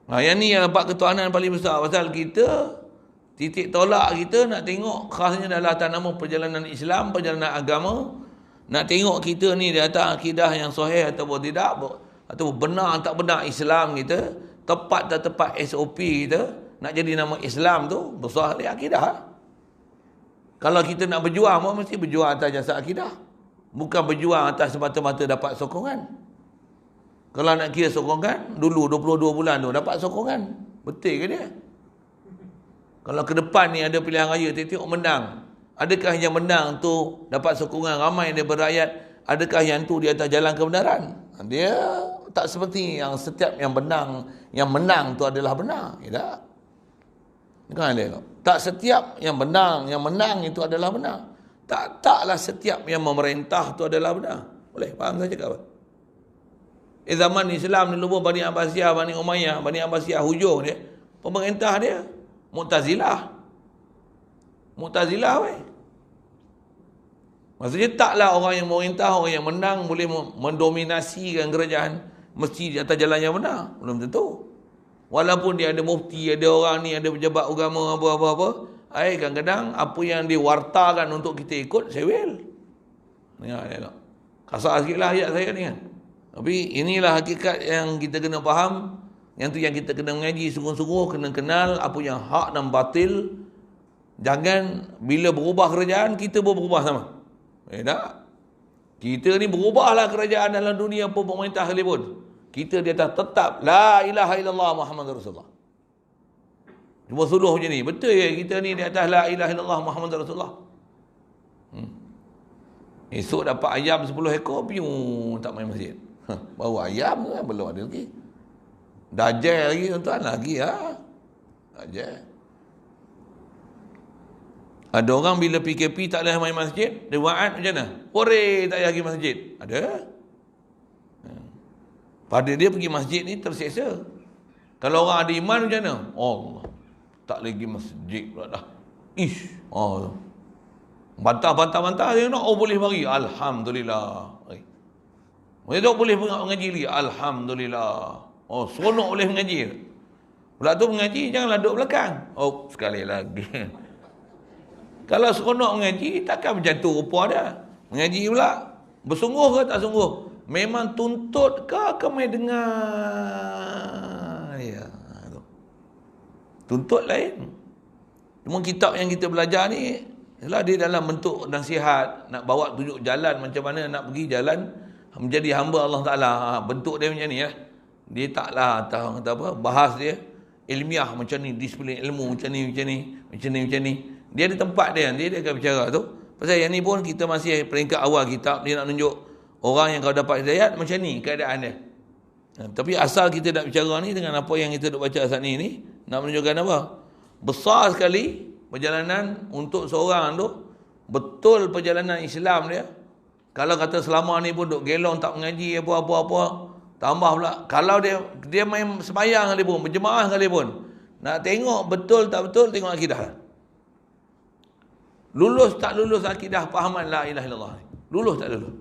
Yang ni yang dapat ketuanan paling besar. Pasal kita, titik tolak kita nak tengok khasnya dalam atas nama perjalanan Islam, perjalanan agama. Nak tengok kita ni di atas akidah yang sahih ataupun tidak, ataupun benar tak benar Islam kita, tepat tak tepat SOP kita, nak jadi nama Islam tu, besar di akidah. Kalau kita nak berjuang, mesti berjuang atas jasa akidah. Bukan berjuang atas semata-mata dapat sokongan. Kalau nak kira sokongan, dulu 22 bulan tu dapat sokongan. Betul ke dia? Kalau ke depan ni ada pilihan raya, tengok menang. Adakah yang menang tu dapat sokongan ramai daripada rakyat? Adakah yang tu di atas jalan kebenaran? Dia tak seperti yang setiap yang menang tu adalah benar. Tidak. Kan dia? Tak setiap yang menang itu adalah benar. Taklah setiap yang memerintah tu adalah benar. Boleh faham saya cakap apa? Zaman Islam dulu pun Bani Abbasiyah, Bani Umayyah, Bani Abbasiyah hujung dia, pemerintah dia Mu'tazilah weh. Maksudnya taklah orang yang memerintah, orang yang menang boleh mendominasikan kerajaan mesti di atas jalan yang benar. Belum tentu. Walaupun dia ada mufti, ada orang ni, ada pejabat agama, apa-apa, kadang-kadang apa yang diwartakan untuk kita ikut, sewel. Tengok. Kasar sikit lah ayat saya ni kan. Tapi inilah hakikat yang kita kena faham. Yang tu yang kita kena mengaji sungguh-sungguh, kena kenal apa yang hak dan batil. Jangan bila berubah kerajaan, kita pun berubah sama. Tak? Kita ni berubahlah kerajaan dalam dunia pun, pemerintah sekalipun. Kita di atas tetap la ilaha illallah Muhammadur Rasulullah. Cuma suluh macam ni. Betul ke kita ni di atas la ilaha illallah Muhammadur Rasulullah? Esok dapat ayam 10 ekor, piung tak main masjid. Baru ayam tu kan, belum ada lagi. Dajjal lagi tuan-tuan, lagi Dajjal. Ada orang bila PKP tak boleh main masjid, dia wa'ad macam mana? Hore, tak payah pergi masjid. Ada. Pada dia pergi masjid ni terseksa. Kalau orang ada iman macam mana? Allah, tak lagi masjid pula dah. Ish. Bantah dia nak, boleh mari. Alhamdulillah. Dia tak boleh mengaji lagi. Alhamdulillah. Seronok boleh mengaji. Pula tu mengaji, janganlah duduk belakang. Sekali lagi. Kalau seronok mengaji, takkan macam tu rupa dia. Mengaji pula. Bersungguh ke tak sungguh? Memang tuntut ke main dengar? Ya. Tuntut lain. Cuma kitab yang kita belajar ni, ialah dia dalam bentuk nasihat, nak bawa tunjuk jalan macam mana nak pergi jalan menjadi hamba Allah Ta'ala. Bentuk dia macam ni . Dia taklah kata apa, bahas dia ilmiah macam ni, disiplin ilmu macam ni. Dia ada tempat dia akan bicara tu. Pasal yang ni pun kita masih peringkat awal kitab, dia nak tunjuk orang yang kau dapat hidayat macam ni keadaan dia. Tapi asal kita nak bicara ni dengan apa yang kita duk baca saat ni nak menunjukkan apa? Besar sekali perjalanan untuk seorang tu, betul perjalanan Islam dia. Kalau kata selama ni pun duk gelong tak mengaji apa-apa, tambah pula kalau dia main sembahyang sekalipun, berjemaah sekalipun, nak tengok betul tak betul, tengok akidah. Lulus tak lulus akidah fahaman la ilaha illallah. Lulus tak lulus?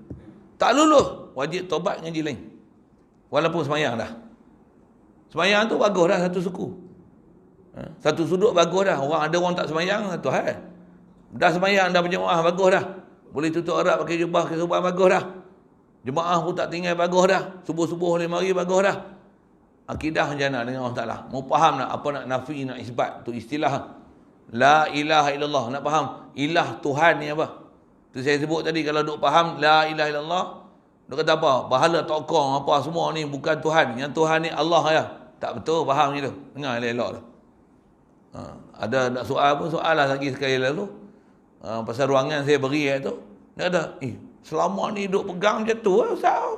Tak lulus, wajib tobat ngaji lain. Walaupun sembahyang dah. Sembahyang tu bagus dah satu suku. Satu sudut bagus dah. Ada orang tak sembahyang, satu hal. Dah sembahyang, dah berjemaah, bagus dah. Boleh tutup aurat pakai jubah, kesubuhan, bagus dah. Jemaah pun tak tinggal, bagus dah. Subuh-subuh boleh mari, bagus dah. Akidah macam mana dengan Allah Ta'ala? Mau faham nak apa nak nafi, nak isbat? Tu istilah. La ilaha illallah. Nak faham? Ilah Tuhan ni apa? Tu saya sebut tadi, kalau duk faham la ilaha illallah, duk kata apa? Bahala tokong apa semua ni bukan Tuhan. Yang Tuhan ni Allah ya. Tak betul faham gitu. Dengar elok tu. Ada nak soal pun, soal lah lagi sekali lalu. Pasal ruangan saya beri tu. Dia kata, selama ni duk pegang macam tu lah Ustaz.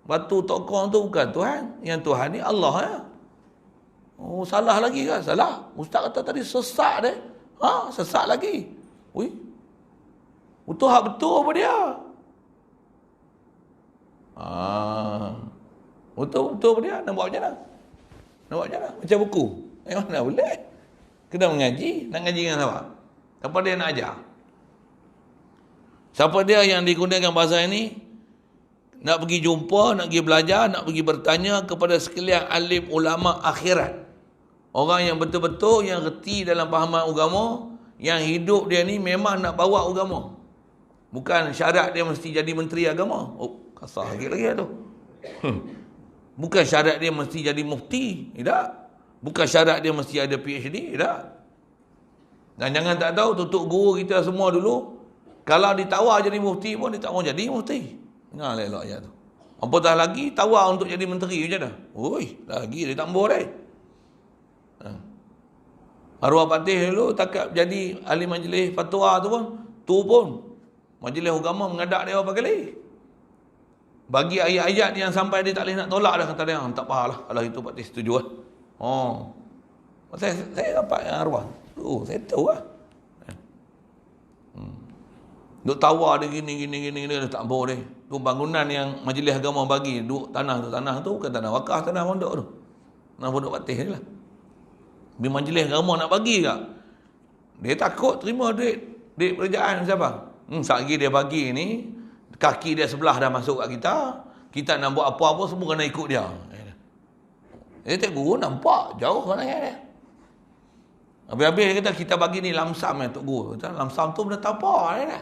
Batu tokong tu bukan Tuhan. Yang Tuhan ni Allah ya. Salah lagi kan? Salah. Ustaz kata tadi sesat dia. Sesat lagi. Betul hak betul apa dia? Betul apa dia? Nak buat macam mana? Macam buku. Mana boleh? Kena mengaji. Nak ngaji dengan siapa? Siapa dia nak ajar? Siapa dia yang digunakan bahasa ini? Nak pergi jumpa, nak pergi belajar, nak pergi bertanya kepada sekalian alim ulama akhirat. Orang yang betul-betul yang reti dalam pahaman agama, yang hidup dia ni memang nak bawa agama. Bukan syarat dia mesti jadi menteri agama. Kasar lagi tu. Bukan syarat dia mesti jadi mufti. Tidak. Bukan syarat dia mesti ada PhD. Tidak. Dan jangan tak tahu, tutup guru kita semua dulu, kalau ditawar jadi mufti pun, dia tak mau jadi mufti. Dengar elok ayat tu. Apatah lagi tawar untuk jadi menteri macam dah. Lagi dia tambah dah. Arwah Patih dulu takkan jadi ahli majlis fatwa tu pun majlis agama mengadak dia berapa kali. Bagi ayat-ayat yang sampai dia tak boleh nak tolak dah, kata dia, tak faham lah kalau itu Patih setuju lah. Saya dapat arwah. Saya tahu lah. Duk tawar dia gini, dia tak boleh. Tu bangunan yang majlis agama bagi, duk tanah tu bukan tanah wakaf, tanah pondok tu. Tanah pondok Patih ni lah. Bila majlis agama nak bagi tak? Dia takut terima duit kerajaan siapa? Sekali dia bagi ni, kaki dia sebelah dah masuk kat kita. Kita nak buat apa-apa semua kena ikut dia. Dia tak guru nampak jauh mana dia. Habis-habis dia kata kita bagi ni lamsam Tok Guru. Lamsam tu benda tak apa dia.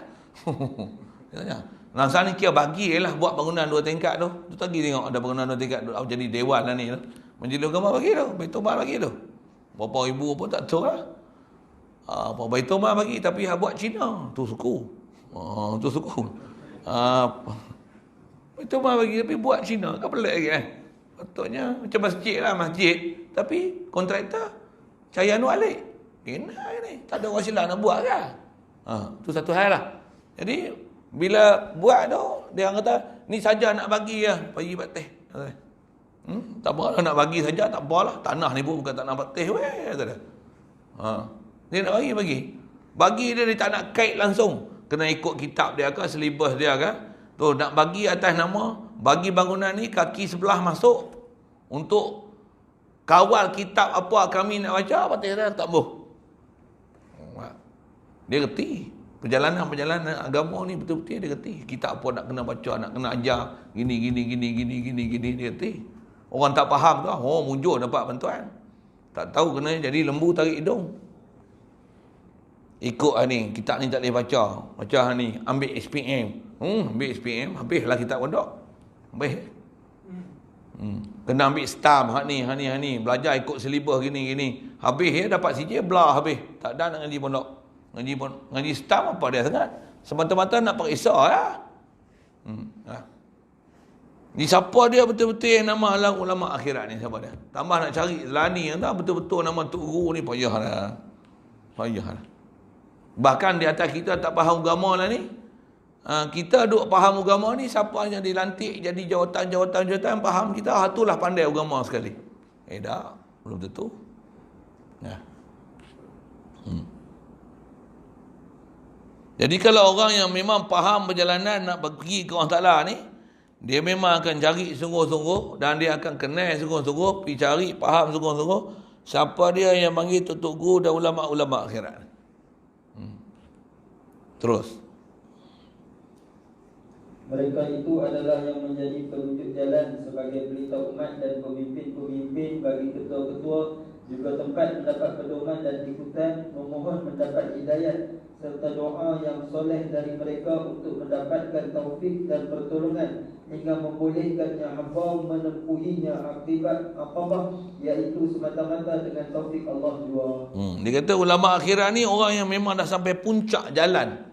Lamsam ni kira bagi lah buat bangunan 2 tingkat tu. Tu lagi tengok ada bangunan 2 tingkat tu jadi dewan lah ni. Majlis agama bagi tu, Baitul Mal bagi tu. Berapa ribu pun tak tahu lah. Apa Baitul Mal bagi, tapi buat Cina, tu suku. Tu suku. Baitul Mal bagi, tapi buat Cina, kan pelik lagi kan. Patutnya macam masjid lah, masjid. Tapi kontraktor Cahaya Anwar Alik. Kenal ni, tak ada orang silap nak buat kan. Tu satu hal lah. Jadi, bila buat tu, dia kata, ni saja nak bagi lah, bagi patih. Tak apa lah, nak bagi saja, tak apalah. Tanah ni pun bukan tanah patih. Dia nak bagi. Bagi dia tak nak kait langsung. Kena ikut kitab dia kan, selibas dia kan. Tu nak bagi atas nama, bagi bangunan ni kaki sebelah masuk. Untuk kawal kitab apa kami nak baca, patih dia tak boleh. Dia reti. Perjalanan agama ni betul-betul dia reti. Kitab apa nak kena baca, nak kena ajar, gini, dia reti. Orang tak faham tu, mujur dapat bantuan. Tak tahu kena jadi lembu tarik hidung. Ikut ni, kitab ni tak boleh baca. Baca ni, ambil SPM. Ambil SPM, habislah kitab pondok. Habis. Kena ambil stam, hak ni. Belajar ikut selibas gini. Habis ya, dapat CJ, belah habis. Tak ada nak ngaji pondok. Ngaji stam apa dia sangat. Semata-mata nak periksa lah. Ni siapa dia betul-betul yang nama ulama akhirat ni, siapa dia? Tambah nak cari zelani yang betul-betul nama Tok Guru ni, payah lah. Bahkan di atas kita tak faham agama lah ni. Kita duk faham agama ni, siapa yang dilantik jadi jawatan faham kita, itulah pandai agama sekali. Tak, belum tentu. Jadi kalau orang yang memang faham perjalanan nak pergi ke Allah Ta'ala ni, dia memang akan cari sungguh-sungguh dan dia akan kenal sungguh-sungguh, pergi cari, faham sungguh-sungguh siapa dia yang panggil Tok Guru dan ulama-ulama akhirat. Terus.
Mereka itu adalah yang menjadi penunjuk jalan sebagai pelita umat dan pemimpin-pemimpin bagi ketua-ketua, juga tempat mendapat pedoman dan ikutan, memohon mendapat hidayat serta doa yang soleh dari mereka untuk mendapatkan taufik dan pertolongan hingga membolehkannya hamba menempuhinya akibat apa-apa, iaitu semata-mata dengan taufik Allah jua.
Dia kata ulama akhirat ni orang yang memang dah sampai puncak jalan.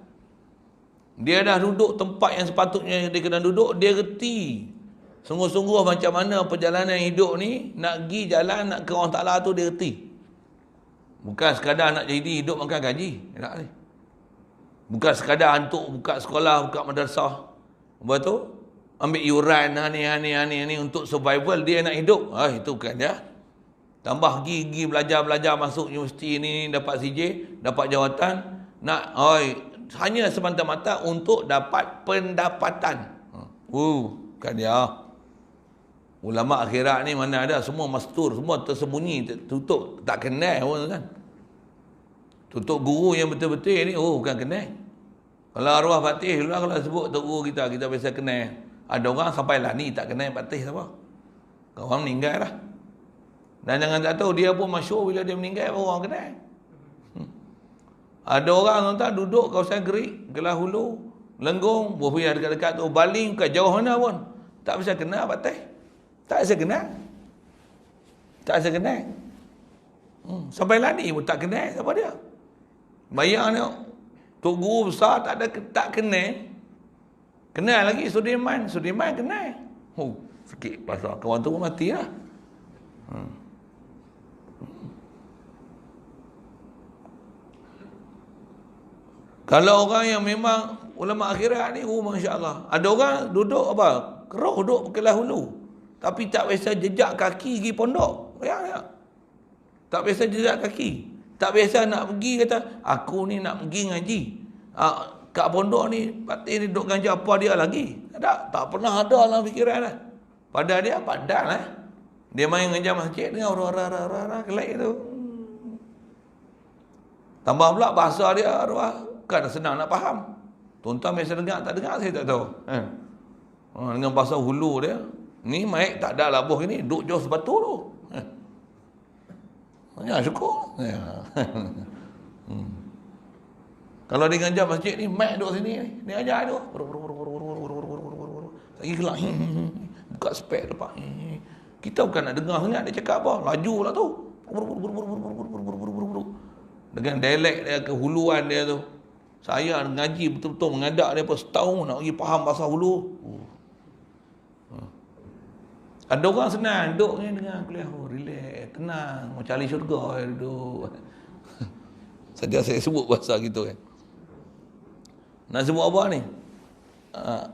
Dia dah duduk tempat yang sepatutnya dia kena duduk, dia reti sungguh-sungguh macam mana perjalanan hidup ni, nak pergi jalan, nak ke Allah Ta'ala tu dia reti. Bukan sekadar nak jadi hidup makan gaji. Bukan sekadar untuk buka sekolah, buka madrasah. Lepas tu, ambil yuran ni untuk survival dia nak hidup. Itu bukan dia. Tambah pergi belajar masuk universiti ni, dapat CJ, dapat jawatan. Hanya semata-mata untuk dapat pendapatan. Bukan dia. Ulama akhirat ni mana ada, semua mastur, semua tersembunyi, tutup, tak kenal pun kan. Tutup guru yang betul-betul ni, bukan kenal. Kalau arwah Fatih dulu kalau sebut Tok Guru kita biasa kenal. Ada orang sampai lah ni tak kenal Fatih siapa. Orang meninggal lah. Dan jangan tak tahu, dia pun masyhur bila dia meninggal orang kenal. Ada orang tuan duduk kawasan Gerik, Gelah Hulu, Lenggong, buah dekat-dekat tu, Baling ke jauh mana pun. Tak bisa kenal Fatih. Tak bisa kenal. Sampai lani pun tak kenal siapa dia. Bayang ni, Tok Guru besar tak kenal. Kenal lagi Sudirman kenal. Sikit pasal kawan tu pun mati lah. Kalau orang yang memang ulama akhirat ni, Masya Allah. Ada orang duduk keruh duduk Kelah Hulu. Tapi tak biasa jejak kaki pergi pondok. Tak biasa jejak kaki. Tak biasa nak pergi kata, aku ni nak pergi ngaji. Kat pondok ni, Patih ni duduk ngaji apa dia lagi? Tak pernah ada dalam fikiran lah. Pada dia, padan lah. Dia main ngaji masjid dengan orang-orang kelak tu. Tambah pula bahasa dia, bukan senang nak faham. Tuan-tuan biasa dengar, tak dengar saya tak tahu. Dengan bahasa Hulu dia, ni mic tak ada labuh ini, duduk jauh sebatu tu. Ya, syukur. Kalau dia ngajar masjid ni, mic duduk sini, dia ajar tu. Lagi gelap. Buka spek depan. Kita bukan nak dengar sangat dia cakap apa. Laju lah tu. Dengan dialek dia, kehuluan dia tu. Saya ngaji betul-betul mengadak dia apa setahun nak pergi faham bahasa hulu. Ada orang senang duduk ni dengan kuliah, relax, tenang, macam ahli syurga duduk. Saja saya sebut bahasa gitu kan. Nak sebut apa ni?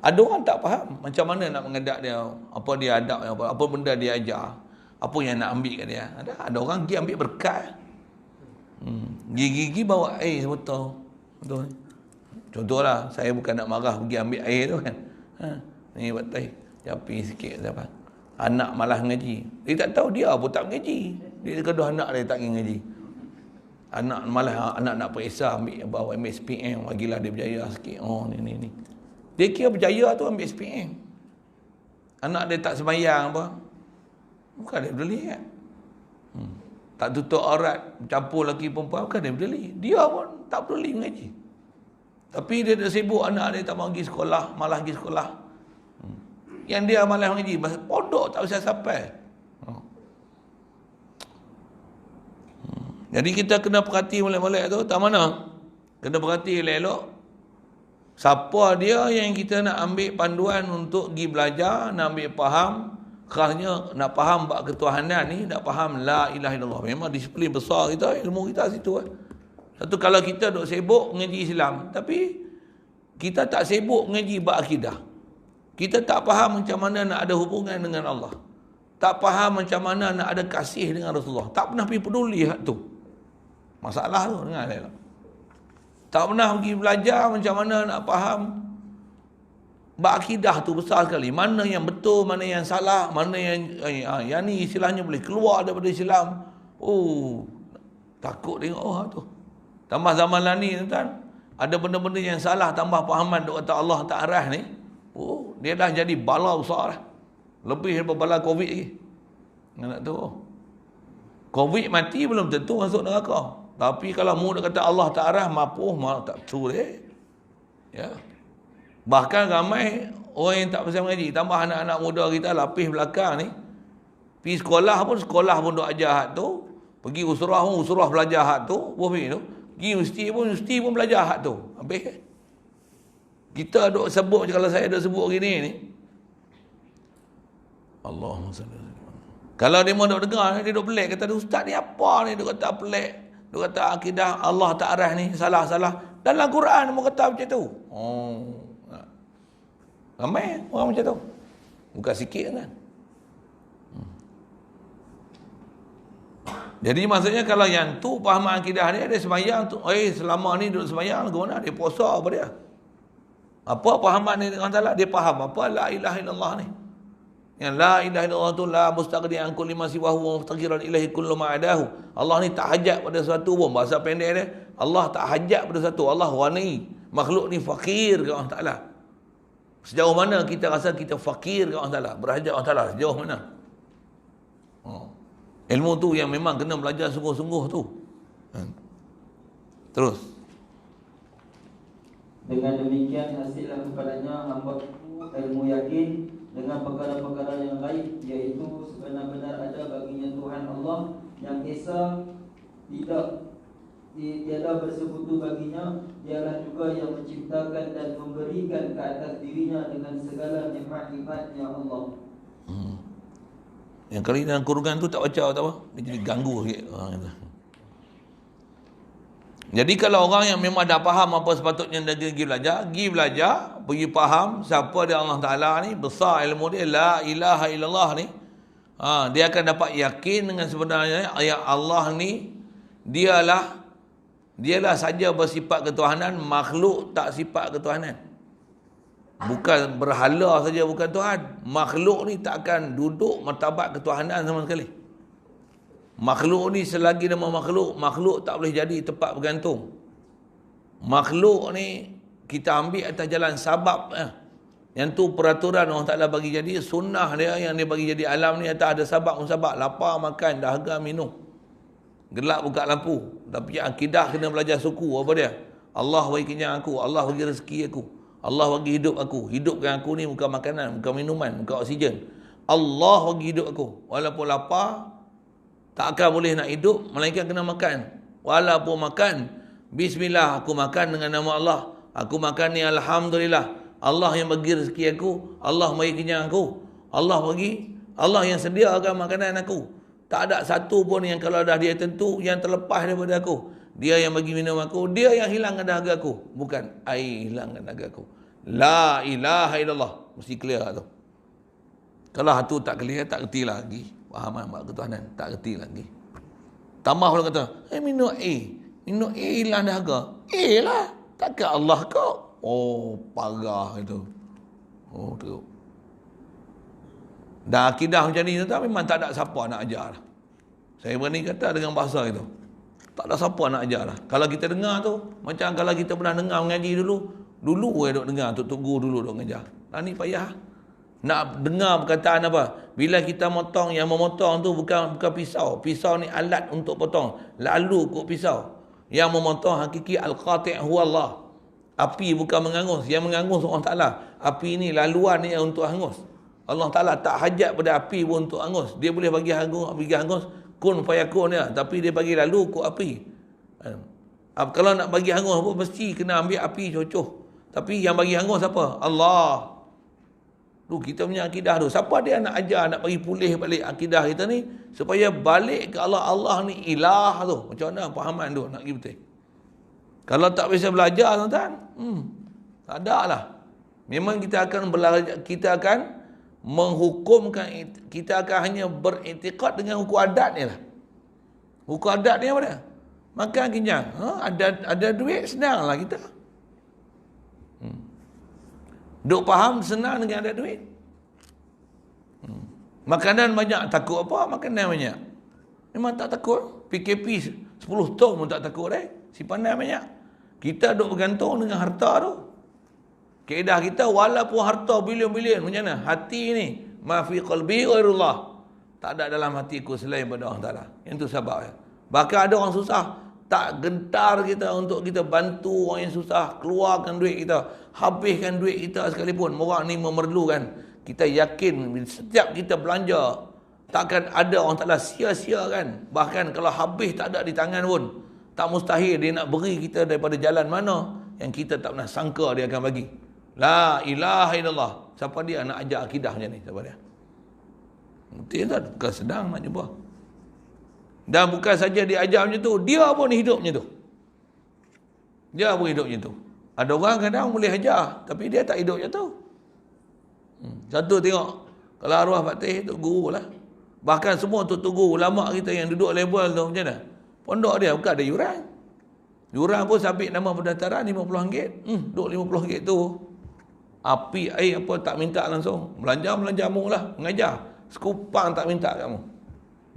Ada orang tak faham macam mana nak mengadak dia, apa dia adab, apa benda dia ajar, apa yang nak ambil kat dia. Ada orang pergi ambil berkat. Gigi bawa air sebotol. Betul. Contohlah, saya bukan nak marah pergi ambil air tu kan. Ni buat teh, japi sikit apa. Anak malah ngaji. Dia tak tahu dia pun tak mengaji. Dia kedua anak dia tak ngaji. Anak malah anak nak periksa ambil bawa SPM, bagilah dia berjaya sikit. Oh ni. Dia kira berjaya tu ambil SPM. Anak dia tak sembahyang apa. Bukan dia berdeli kan. Tak tutup aurat, campur lelaki perempuan, bukan dia berdeli. Dia pun tak berdeli mengaji. Tapi dia dah sibuk, anak dia tak mau pergi sekolah, malah pergi sekolah. Yang dia malah mengaji, pondok tak bisa sampai. Jadi kita kena perhati molek-molek tu, tak mana? Kena perhati elok-elok. Siapa dia yang kita nak ambil panduan untuk pergi belajar, nak ambil faham, khasnya nak faham bab ketuhanan ni, nak faham la ilaha illallah. Memang disiplin besar kita, ilmu kita situ. Satu kalau kita duk sibuk mengaji Islam, tapi kita tak sibuk mengaji bab akidah. Kita tak faham macam mana nak ada hubungan dengan Allah. Tak faham macam mana nak ada kasih dengan Rasulullah. Tak pernah pergi peduli hak tu. Masalah tu dengar saya. Tak pernah pergi belajar macam mana nak faham bab akidah tu besar sekali. Mana yang betul, mana yang salah, mana yang ni istilahnya boleh keluar daripada Islam. Oh, takut tengok tu. Tambah zaman lah ni tuan, ada benda-benda yang salah, tambah pahaman duk kata Allah tak arah ni. Oh, dia dah jadi bala besar lah. Lebih daripada bala Covid lagi. Nak tahu. Covid mati belum tentu masuk neraka. Tapi kalau mu nak kata Allah tak arah, mapuh, malah tak true deh. Ya. Bahkan ramai orang yang tak pasal mengaji, tambah anak-anak muda kita lapis belakang ni, pergi sekolah pun duk ajar hak tu, pergi usrah belajar hak tu, tu. Pergi universiti pun belajar hak tu. Habis kita duk sebut, kalau saya duk sebut gini ni, Allahumma salli alaihi wasallam. Kalau dia mau duk dengar, dia duk pelik, kata ustaz ni apa ni, duk kata pelik, duk kata akidah Allah tak arah ni salah. Dalam Quran mau kata macam tu. Oh. Ramai orang macam tu. Bukan sikit kan. Jadi maksudnya kalau yang tu faham akidah dia sembahyang tu, selama ni duduk sembahyang ke mana? Dia puasa apa dia? Apa fahaman ni dengan Allah? Dia faham apa la ilaha illallah ni. Yang la ilaha illallah tu la mustaqdi an kulli ma siwahu wa muftaqiran ilahi kullu ma adahu. Allah ni tak hajat pada sesuatu pun. Bahasa pendek dia, Allah tak hajat pada sesuatu. Allah ghani. Makhluk ni fakir ke Allah Taala. Sejauh mana kita rasa kita fakir ke Allah Ta'ala, berhajat Allah Ta'ala, sejauh mana? Ilmu tu yang memang kena belajar sungguh-sungguh tu. Terus.
Dengan demikian hasillah kepadanya hamba ilmu yakin dengan perkara-perkara yang gaib, iaitu sebenar-benar ada baginya Tuhan Allah yang Esa, tiada bersekutu baginya. Dialah juga yang menciptakan dan memberikan ke atas dirinya dengan segala nikmat-nikmatnya Allah.
Yang kali dalam kurungan tu tak baca tak apa, dia jadi ganggu sikit. Jadi kalau orang yang memang dah faham apa sepatutnya dia pergi belajar, pergi faham siapa dia Allah Ta'ala ni, besar ilmu dia, la ilaha illallah ni, dia akan dapat yakin dengan sebenarnya ayat Allah ni dialah saja bersifat ketuhanan, makhluk tak sifat ketuhanan. Bukan berhala saja bukan Tuhan. Makhluk ni tak akan duduk martabat ketuhanan sama sekali. Makhluk ni selagi nama makhluk tak boleh jadi tempat bergantung. Makhluk ni kita ambil atas jalan sabab. Yang tu peraturan Allah Ta'ala bagi jadi, sunnah dia yang dia bagi jadi alam ni atas ada sabab musabab. Lapar makan, dahaga minum. Gelap buka lampu. Tapi akidah kena belajar suku. Apa dia? Allah bagi kenyang aku, Allah bagi rezeki aku, Allah bagi hidup aku. Hidupkan aku ni bukan makanan, bukan minuman, bukan oksigen. Allah bagi hidup aku. Walaupun lapar, tak akan boleh nak hidup, melainkan kena makan. Walaupun makan, bismillah, aku makan dengan nama Allah. Aku makan ni alhamdulillah. Allah yang bagi rezeki aku, Allah bagi kenyang aku. Allah yang sediakan makanan aku. Tak ada satu pun yang kalau dah dia tentu yang terlepas daripada aku. Dia yang bagi minum aku, dia yang hilangkan dahaga aku. Bukan air hilangkan dahaga aku. La ilaha illallah. Mesti clear tu. Kalau tu tak clear, tak kerti lagi. Fahaman mak ketuhanan, tak kerti lagi. Tambah orang kata, minum air. Minum air hilang dahaga. Lah. Takkan Allah kau. Oh, parah itu. Oh, teruk. Dan akidah macam ni tu memang tak ada siapa nak ajar lah. Saya berani kata dengan bahasa itu. Tak ada siapa nak ajar lah. Kalau kita dengar tu, macam kalau kita pernah dengar mengaji dulu duk dengar, Tok Guru dulu duk mengajar. Ni payah. Nak dengar perkataan apa? Bila kita motong, yang memotong tu bukan pisau. Pisau ni alat untuk potong. Lalu kok pisau. Yang memotong hakiki al-qati' huwa Allah. Api bukan mengangus. Yang mengangus Allah Ta'ala. Api ni laluan ni untuk hangus. Allah Ta'ala tak hajat pada api pun untuk hangus. Dia boleh bagi hangus. Kun fayakun dia. Tapi dia bagi lalu kok api. Kalau nak bagi hangus pun mesti kena ambil api cocoh. Tapi yang bagi hangus apa? Allah. Tu kita punya akidah tu. Siapa dia nak ajar, nak bagi pulih balik akidah kita ni supaya balik ke Allah. Allah ni ilah tu. Macam mana fahaman tu nak pergi betul. Kalau tak biasa belajar tuan-tuan, tak ada lah. Memang kita akan belajar, kita akan menghukumkan, kita akan hanya beriktikad dengan hukum adat ni lah. Hukum adat ni apa dia? Makan kenyang. Ada duit, senang lah kita. Duk faham senang dengan ada duit. Makanan banyak, takut apa? Makanan banyak. Memang tak takut. PKP 10 tahun pun tak takut simpanan banyak. Kita duk bergantung dengan harta tu. Kaedah kita walaupun harta bilion-bilion, macam mana? Hati ni, ma fi qalbi ghairullah. Tak ada dalam hatiku selain pada Allah Ta'ala. Yang tu sebabnya. Bahkan ada orang susah, tak gentar kita untuk kita bantu orang yang susah, keluarkan duit kita, habiskan duit kita sekalipun. Orang ni memerlukan. Kita yakin setiap kita belanja, takkan ada orang Ta'ala sia-siakan. Bahkan kalau habis tak ada di tangan pun, tak mustahil dia nak beri kita daripada jalan mana yang kita tak pernah sangka dia akan bagi. La ilaha illallah. Siapa dia nak ajar akidah macam ni? Siapa dia? Betul tak? Bukan sedang nak jumpa. Dan bukan saja dia ajar macam tu, dia pun hidup macam tu. Dia pun hidup macam tu. Ada orang kadang boleh ajar, tapi dia tak hidup macam tu. Satu tengok, kalau arwah Fatih, Tok Guru lah. Bahkan semua Tok Guru, ulama kita yang duduk level tu, macam mana? Pondok dia bukan ada yuran. Yuran pun sabit nama pendaftaran RM50. Duk RM50 tu. Api air apa tak minta langsung. Belanja mu lah. Mengajar. Sekupang tak minta kamu.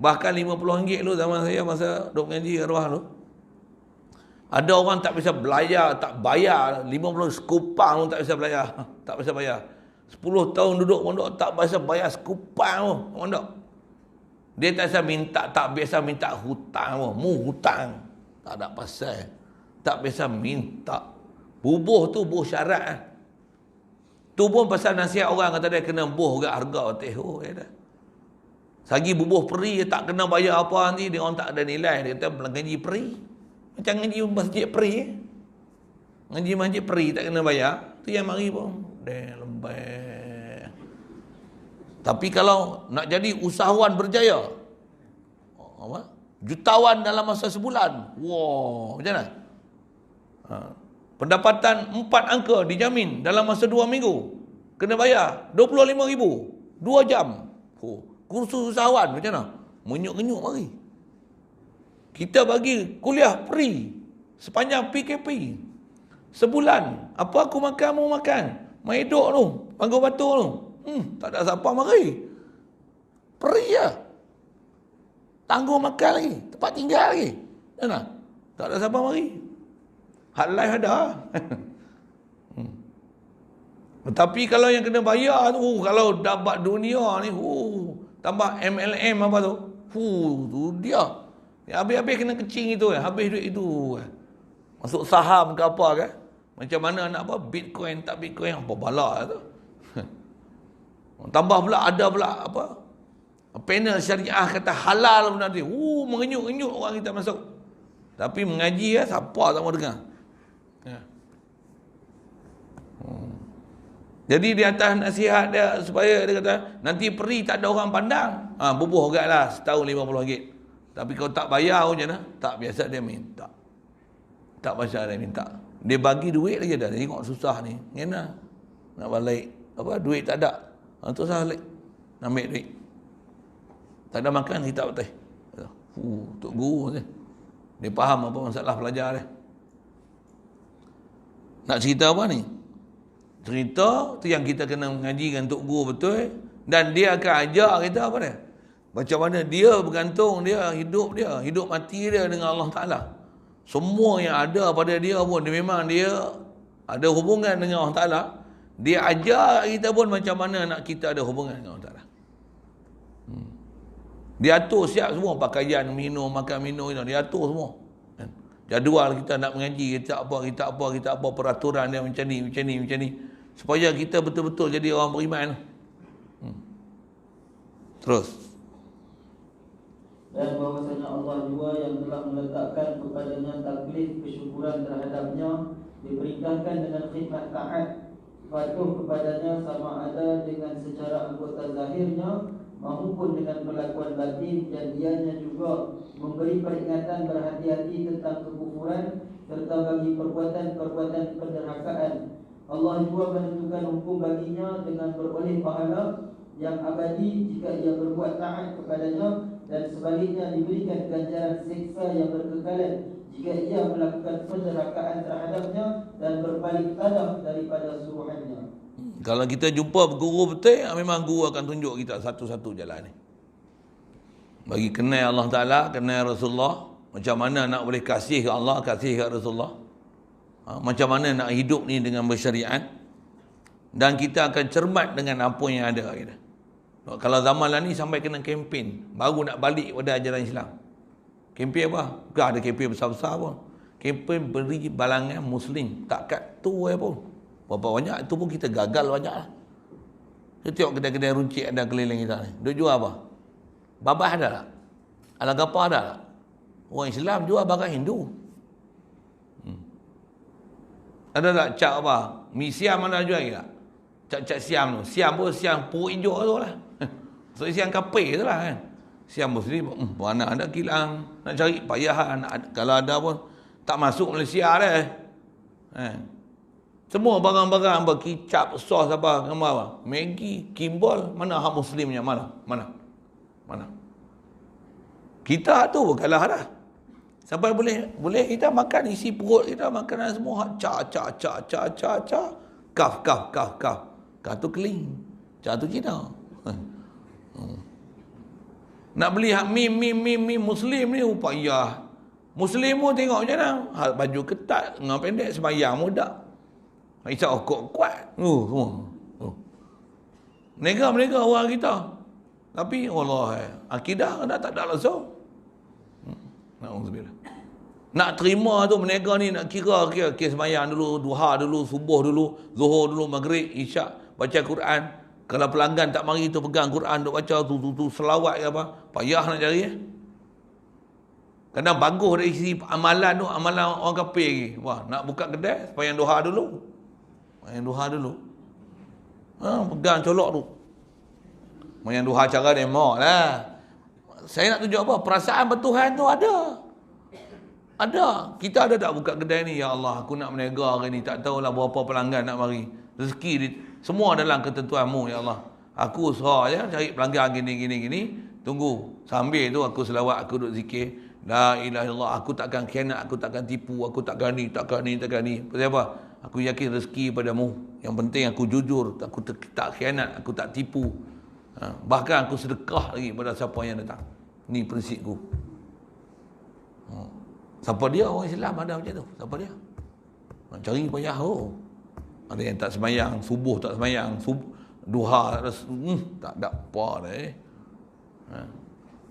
Bahkan RM50 tu zaman saya masa duk mengaji arwah tu. Ada orang tak bisa belajar, tak bayar. 50 sekupang pun tak bisa belajar. Tak bisa bayar. 10 tahun duduk pondok tak bisa bayar sekupang pun pondok. Dia tak biasa minta hutang pun. Mu hutang. Tak ada pasal. Tak biasa minta. Bubuh tu buh syarat. Tu pun pasal nasihat orang kata dia kena buh agak harga teh. Oh, ya dah. Sagi bubuh peri dia tak kena bayar apa nanti dia orang tak ada nilai. Dia kata ngaji peri. Macam ngaji masjid peri. Ngaji masjid peri tak kena bayar. Tu yang mari pun. Dia lembek. Tapi kalau nak jadi usahawan berjaya, apa? Jutawan dalam masa sebulan. Wow, macam mana? Pendapatan 4 angka dijamin dalam masa 2 minggu. Kena bayar RM25,000 2 jam. Kursus usahawan macam mana? Menyuk-menyuk mari. Kita bagi kuliah free sepanjang PKP. Sebulan. Apa aku makan, mau makan. Mai duduk tu, panggung batu tu. Tak ada siapa mari. Free lah. Tanggung makan lagi. Tempat tinggal lagi. Mana? Tak ada siapa mari. Hak live ada. Tapi kalau yang kena bayar tu, kalau dapat dunia ni, tambah MLM apa tu, tu dia. Habis-habis kena kecing itu, habis duit itu. Masuk saham ke apa ke. Macam mana nak apa, Bitcoin tak Bitcoin, apa balak tu. Tambah pula ada pula apa? Panel syariah kata halal benda ni. Mengenyut-enyut orang kita masuk. Tapi mengaji siapa tak mau dengar. Ya. Jadi di atas nasihat dia supaya dia kata nanti peri tak ada orang pandang. Bubuh agaklah setahun RM50. Tapi kalau tak bayar macam mana? Tak, biasa dia minta. Tak biasa dia minta. Dia bagi duit lagi dah. Dia tengok susah ni. Ngena. Nak balik. Duit tak ada. Tu salah balik. Nak ambil duit. Tak ada makan, kita betul. Tok guru ni. Dia faham apa masalah pelajar dia. Nak cerita apa ni? Cerita tu yang kita kena mengaji dengan tok guru betul. Dan dia akan ajar kita apa dia? Macam mana dia bergantung dia, hidup mati dia dengan Allah Ta'ala. Semua yang ada pada dia pun, memang dia ada hubungan dengan Allah Ta'ala. Dia ajar kita pun macam mana nak kita ada hubungan dengan Allah Ta'ala. Dia atur siap semua, pakaian, minum, makan minum, dia atur semua. Jadual kita nak mengaji, kita apa, peraturan dia macam ni. Supaya kita betul-betul jadi orang beriman. Terus.
Dan bahwasanya Allah juga yang telah meletakkan kepadanya taklif kesyukuran terhadapnya, diperintahkan dengan khidmat taat, patuh kepadanya sama ada dengan secara anggota zahirnya maupun dengan perlakuan batin, dan ianya juga memberi peringatan berhati-hati tentang kekufuran serta bagi perbuatan-perbuatan penderhakaan. Allah juga menentukan hukum baginya dengan beroleh pahala yang abadi jika ia berbuat taat kepadanya, dan sebaliknya diberikan ganjaran siksa yang berkekalan jika ia melakukan penderhakaan terhadapnya dan berbalik tanah daripada suruhannya.
Kalau kita jumpa guru betul, memang guru akan tunjuk kita satu-satu jalan ni. Bagi kenal Allah Ta'ala, kenal Rasulullah, macam mana nak boleh kasih ke Allah, kasih ke Rasulullah, macam mana nak hidup ni dengan bersyariat, dan kita akan cermat dengan apa yang ada kita. Kalau zaman lah ni sampai kena kempen baru nak balik pada ajaran Islam. Kempen apa? Bukan ada kempen besar-besar pun. Kempen beri balangan Muslim. Tak kat tu pun. Berapa banyak tu pun kita gagal banyak lah. Kita tengok kedai-kedai runcit ada keliling kita ni. Dia jual apa? Babah ada tak? Alagapah ada tak? Orang Islam jual barang Hindu. Ada tak cap apa? Mi siam mana jual lagi tak? Cap-cap siam tu. Siam pun siam puruk hijau tu lah. So siam kapir tu lah kan. Siam Muslim, mana ada kilang. Nak cari payah. Kalau ada pun tak masuk Malaysia dah. Semua barang-barang apa, kicap, sos apa, gambar apa. Maggi, Kimball, mana hak Muslimnya? Mana? Kita tu kalah dah. Sampai boleh kita makan isi perut kita, makanan semua hak ca. Kaf. Kaf tu keling. Ca tu Cina. Nak beli hak mie Muslim ni payah. Muslim pun tengok macam mana. Baju ketat, lengan pendek, sembahyang muda. Isap okok kuat. Semua. Mereka orang kita. Tapi Allah akidah dah tak ada langsung. Nak terima tu mereka ni nak kira sembahyang dulu, duha dulu, subuh dulu, zuhur dulu, maghrib, isyak, baca Quran. Kalau pelanggan tak mari tu pegang Quran duk baca tu selawat ke apa, payah nak cari. Kadang bagus dari sisi amalan tu, amalan orang kafir lagi. Wah, nak buka kedai sembahyang duha dulu. Pegang colok tu. Sembahyang duha cara demo lah. Saya nak tunjuk apa? Perasaan bertuhan tu ada. Kita ada tak buka kedai ni? Ya Allah, aku nak berniaga hari ni. Tak tahulah berapa pelanggan nak mari. Rezeki semua dalam ketentuanmu, ya Allah. Aku usaha je cari pelanggan gini. Tunggu. Sambil tu aku selawat, aku duduk zikir. La ilaha illallah. Aku takkan khianat, aku takkan tipu, aku takkan ni. Pasal apa? Aku yakin rezeki padamu. Yang penting aku jujur, aku tak khianat, aku tak tipu. Bahkan aku sedekah lagi pada siapa yang datang. Ni prinsipku. Siapa dia orang Islam ada macam tu? Siapa dia? Cari payah Ada yang tak sembahyang, subuh tak sembahyang, duha tak ada apa dah.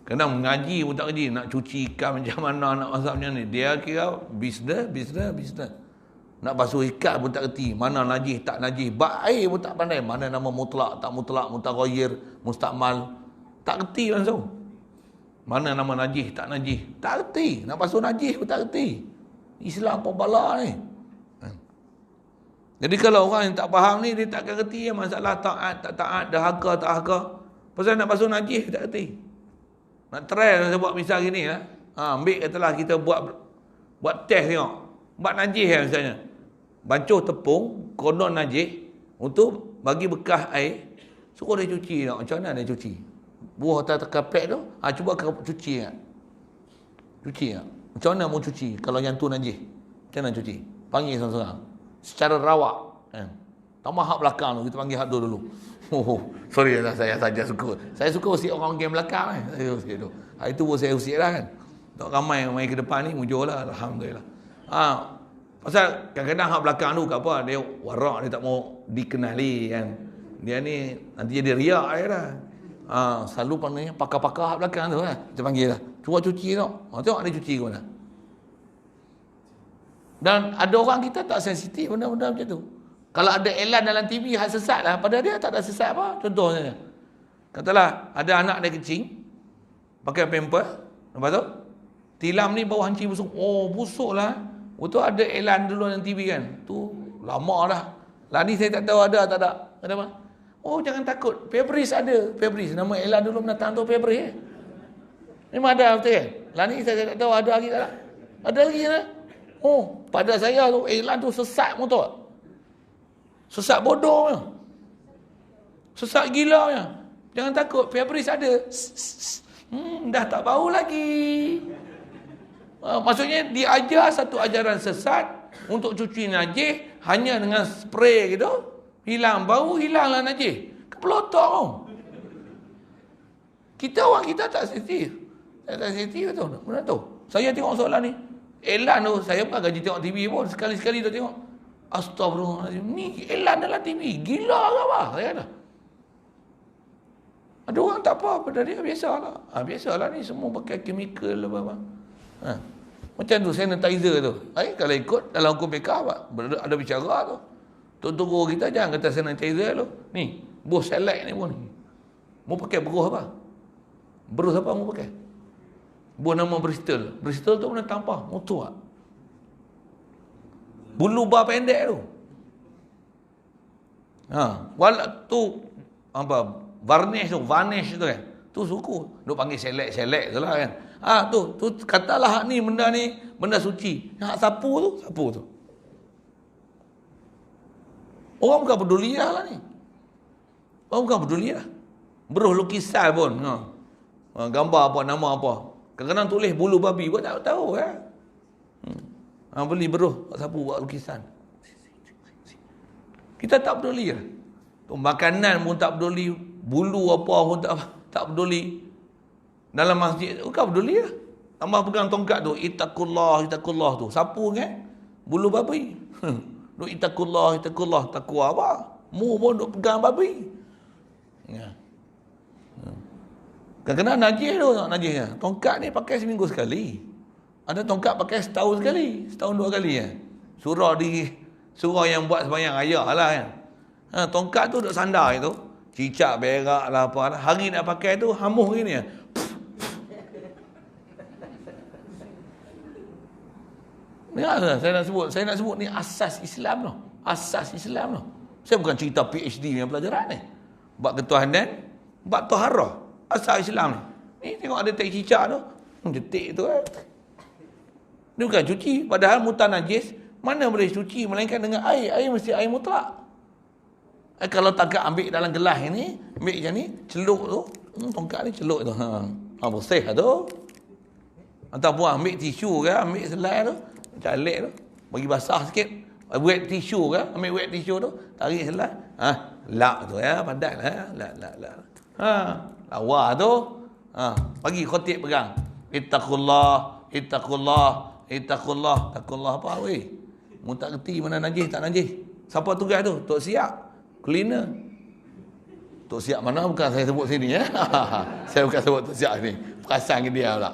Kadang mengaji pun tak kerja, nak cuci ikan macam mana, nak masak macam ni. Dia kira bisnes. Nak basuh ikat pun tak kerti. Mana najis, tak najis. Bak air pun tak pandai. Mana nama mutlak, tak mutlak, mutaghayyir, mustakmal. Tak kerti langsung. Mana nama najis, tak najis. Tak kerti. Nak basuh najis pun tak kerti. Islam apa bala ni? Jadi kalau orang yang tak faham ni, dia takkan kerti masalah taat, tak taat, dahaga, tak dahaga. Pasal nak basuh najis, tak kerti. Nak try, saya buat misal gini lah. Ambil katalah kita buat test tengok. Buat najis lah misalnya. Bancuh tepung, konon najis, untuk bagi bekas air, suruh dia cuci tengok. Macam mana dia cuci? Buah atas kapet tu, cuba cuci kan. Cuci kan. Macam mana mau cuci kalau yang tu najis? Macam mana cuci? Panggil seorang-seorang. Secara rawak. Tambah hak belakang tu, kita panggil hak tu dulu. Sorry lah, saya saja suka. Saya suka usik orang game belakang kan. Saya usik tu. Itu pun saya usik lah kan. Tak ramai main ke depan ni, mujur lah. Alhamdulillah. Pasal kadang-kadang hak belakang tu kat apa, dia warak, dia tak mau dikenali kan. Dia ni nanti jadi riak dia dah. Selalu panggilnya pakar-pakar hak belakang tu kan. Kita panggil lah. Cuba cuci tengok. Tengok dia cuci ke mana. Dan ada orang kita tak sensitif benda-benda macam tu. Kalau ada iklan dalam TV hak sesat lah, pada dia tak ada sesat apa. Contohnya, katalah ada anak dia kecil, pakai pamper, lepas tu tilam ni bau hancing busuk. Oh, busuk lah. Itu ada iklan dulu dalam TV kan. Tu lama dah. Lah ni saya tak tahu ada tak ada. Ada apa? Oh, jangan takut. Febris ada. Febris. Nama iklan dulu menatang tu Febris. Memang ada betul kan? Lah ni saya tak tahu ada lagi tak ada. Ada lagi kan? Oh, pada saya tu iklan tu sesat motor. Sesat bodoh punya. Sesat gila punya. Jangan takut, Febris ada. Dah tak bau lagi. Maksudnya diajar satu ajaran sesat untuk cuci najis hanya dengan spray gitu. Hilang bau, hilanglah najis. Kepelotok. Orang kita tak sensitif. Tak sensitif tu. Benar tu. Saya tengok soalan ni. Iklan tu, saya bukan gaji tengok TV pun. Sekali-sekali tu tengok. Astagfirullahaladzim. Ni iklan dalam TV. Gila ke apa? Saya dah. Ada orang tak apa pada dia. Biasalah. Biasalah ni semua pakai chemical apa-apa. Macam tu sanitizer tu. Kalau ikut dalam hukum PK ada bicara tu. Tok guru kita jangan kata sanitizer tu. Ni, buah select ni pun. Mau pakai beruh apa? Beruh apa mau pakai? Buah nama Bristol. Bristol tu mana tampah? Motor tak? Bulu bar pendek tu. Walau tu apa? Varnish tu kan. Tu suku. Duk panggil select tu lah kan. Tu katalah hak ni benda suci. Hak sapu tu. Orang bukan peduli lah ni. Orang bukan peduli lah. Beruh lukisan pun. Gambar apa, nama apa. Kadang-kadang tulis bulu babi pun tak tahu kan. Beli beruh, sapu buat lukisan. Kita tak peduli lah. Makanan pun tak peduli. Bulu apa pun tak peduli. Dalam masjid bukan peduli lah. Tambah pegang tongkat tu, Ittaqullah tu. Sapu kan? Bulu babi. Duk Ittaqullah, takwa apa? Mu pun duk pegang babi. Kadang-kadang najis tu, najisnya. Tongkat ni pakai seminggu sekali. Ada tongkat pakai setahun sekali. Setahun 2 kali ya. Surah yang buat sembahyang ayah lah kan. Tongkat tu duk sandar itu. Cicak, berak lah apa lah. Hari nak pakai tu, hamuh gini ya. Saya nak sebut ni asas Islam tu. Asas Islam tu. Saya bukan cerita PhD yang pelajaran ni. Bab ketuhanan, bab taharah. Asas Islam ni. Ni tengok ada tai cicak tu. Detik tu kan. Dia bukan cuci. Padahal mutan najis, mana boleh cuci melainkan dengan air. Air mesti air mutlak. Kalau tak ambil dalam gelas ni, ambil macam ni, celuk tu. Tongkat ni celuk tu. Bersih tu. Ataupun ambil tisu ke, ambil selai tu. Calik tu. Bagi basah sikit. Wet tisu ke, ambil wet tisu tu. Tarik selai. Lak tu ya, padat lah. Lak. Lawa tu. Bagi khotib pegang. Ittaqullah. Takullah apa weh? Mu tak kerti mana najis tak najis. Siapa tugas tu? Tok Siap. Cleaner. Tok Siap mana bukan saya sebut sini ya. Saya bukan sebut Tok Siap ni. Perasan ke dia pula.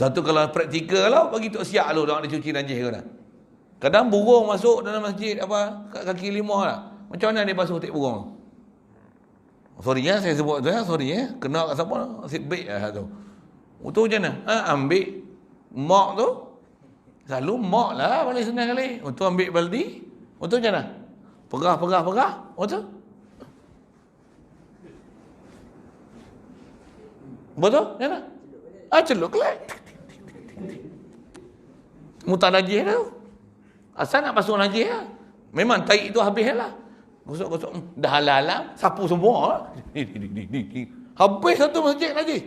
Satu kalau praktikal lah, bagi Tok Siap lu nak dicuci najis ke dah. Kadang burung masuk dalam masjid apa kat kaki lima lah. Macam mana dia basuh tik burung? Sorry ya, saya sebut tu ya, sorry ya. Kena kat siapa? Nasib baik lah tu. Tu macam mana? Ambil mop tu. Selalu mop lah paling senang kali. Untuk ambil baldi. Untuk macam mana? Perah. Betul? Betul? Macam mana? Celup kelak. Mutar najis tu. Asal nak basuh najis lah. Memang taik tu habis lah. Gosok-gosok. Dah halal-halal. Sapu semua. Habis satu masjid najis.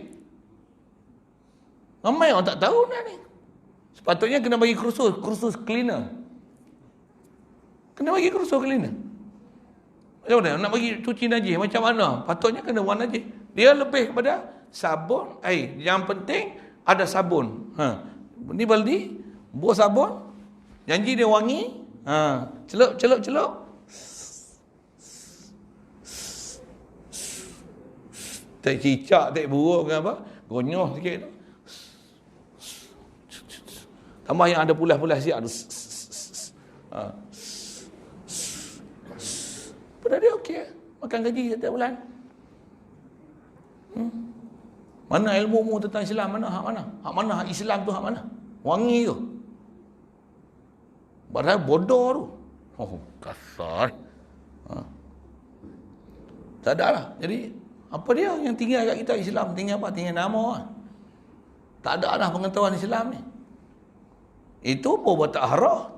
Ramai orang tak tahu dah ni. Sepatutnya kena bagi kursus cleaner. Kena bagi kursus cleaner. Macam mana? Nak bagi cuci najis macam mana? Patutnya kena buang najis. Dia lebih kepada sabun, air. Yang penting ada sabun. Ni baldi, buah sabun. Janji dia wangi. Celup. Tak cicak, tak buruk ke apa. Gonyoh sikit tu. Tambah yang ada pulas-pulas siap tu. Pada dia okey. Makan gaji setiap bulan. Mana ilmu tentang Islam? Mana hak mana? Hak mana hak Islam tu hak mana? Wangi tu. Padahal bodoh tu. Oh, kasar. Tak ada lah. Jadi, apa dia yang tinggal kat kita Islam? Tinggal apa? Tinggal nama lah. Tak ada lah pengetahuan Islam ni. Itu pun buat taharah.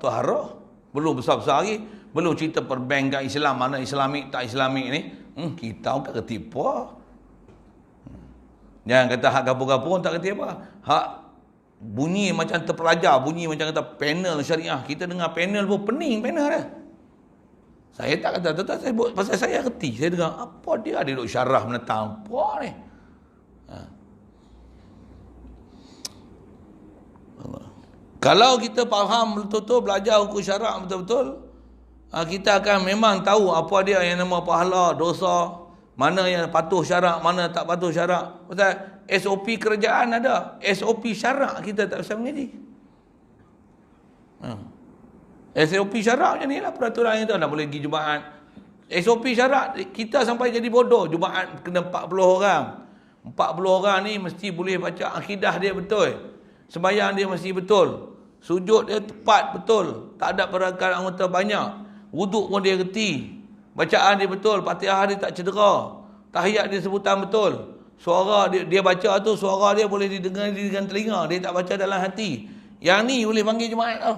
Belum besar-besar lagi. Belum cerita perbandingan Islam. Mana Islamik, tak Islamik ni. Kita bukan kerti apa. Jangan kata hak gapur-gapur tak kerti apa. Hak bunyi macam terpelajar. Bunyi macam kata panel syariah. Kita dengar panel pun pening panel dia. Saya tak kata, saya buat pasal saya kerti. Saya dengar, apa dia ada duk syarah menentang apa ni. Kalau kita faham betul-betul, belajar hukum syarak betul-betul, kita akan memang tahu apa dia yang nama pahala, dosa, mana yang patuh syarak, mana tak patuh syarak. Pasal SOP kerajaan ada, SOP syarak kita tak bisa mengaji. SOP syarak macam ni lah peraturan yang tu. Nak boleh pergi Jumaat. SOP syarak kita sampai jadi bodoh. Jumaat kena 40 orang. 40 orang ni mesti boleh baca akidah dia betul. Sembahyang dia mesti betul. Sujud dia tepat betul. Tak ada pergerakan anggota banyak. Wuduk pun dia reti. Bacaan dia betul. Fatihah dia tak cedera. Tahiyat dia sebutan betul. Suara dia baca tu, suara dia boleh didengar dengan telinga. Dia tak baca dalam hati. Yang ni boleh panggil Jumaat tau.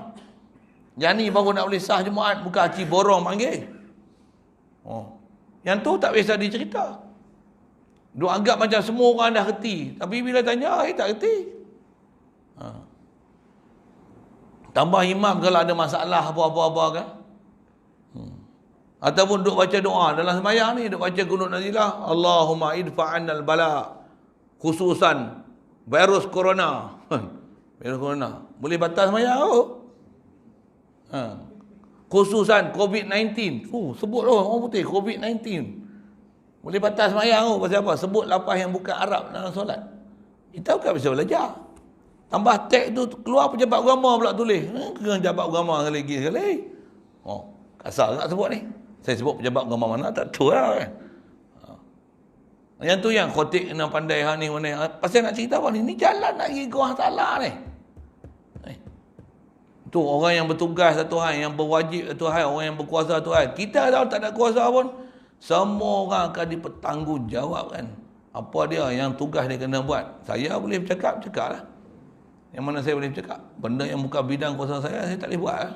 Yang ni baru nak boleh sah Jumaat. Bukan Haji Borong panggil. Yang tu tak biasa dicerita. Dia anggap macam semua orang dah reti. Tapi bila tanya, tak reti. Tambah imam kalau ada masalah apa-apa kan. Ataupun duk baca doa dalam sembahyang ni, duk baca kunut nazilah, Allahumma idfa'annal bala, khususan virus corona. Virus corona boleh batal sembahyang tu. Khususan COVID-19. Sebut tu orang putih COVID-19. Boleh batal sembahyang tu. Pasal apa? Sebut lapar yang bukan Arab dalam solat. Kita bukan bisa belajar. Tambah teks tu keluar pejabat agama pula tulis. Kena pejabat agama sekali. Kasar tak sebut ni. Saya sebut pejabat agama mana tak tahu lah kan. Yang tu yang khotik kena pandai hal ni mana. Pasal nak cerita apa ni? Ni jalan nak pergi Gua Salah ni. Tu orang yang bertugas satu hal, yang berwajib satu hal, orang yang berkuasa satu hal. Kita tahu tak ada kuasa pun, semua orang akan dipertanggungjawabkan. Apa dia yang tugas dia kena buat. Saya boleh bercakap lah. Yang mana saya boleh bercakap. Benda yang bukan bidang kuasa saya tak boleh buat lah.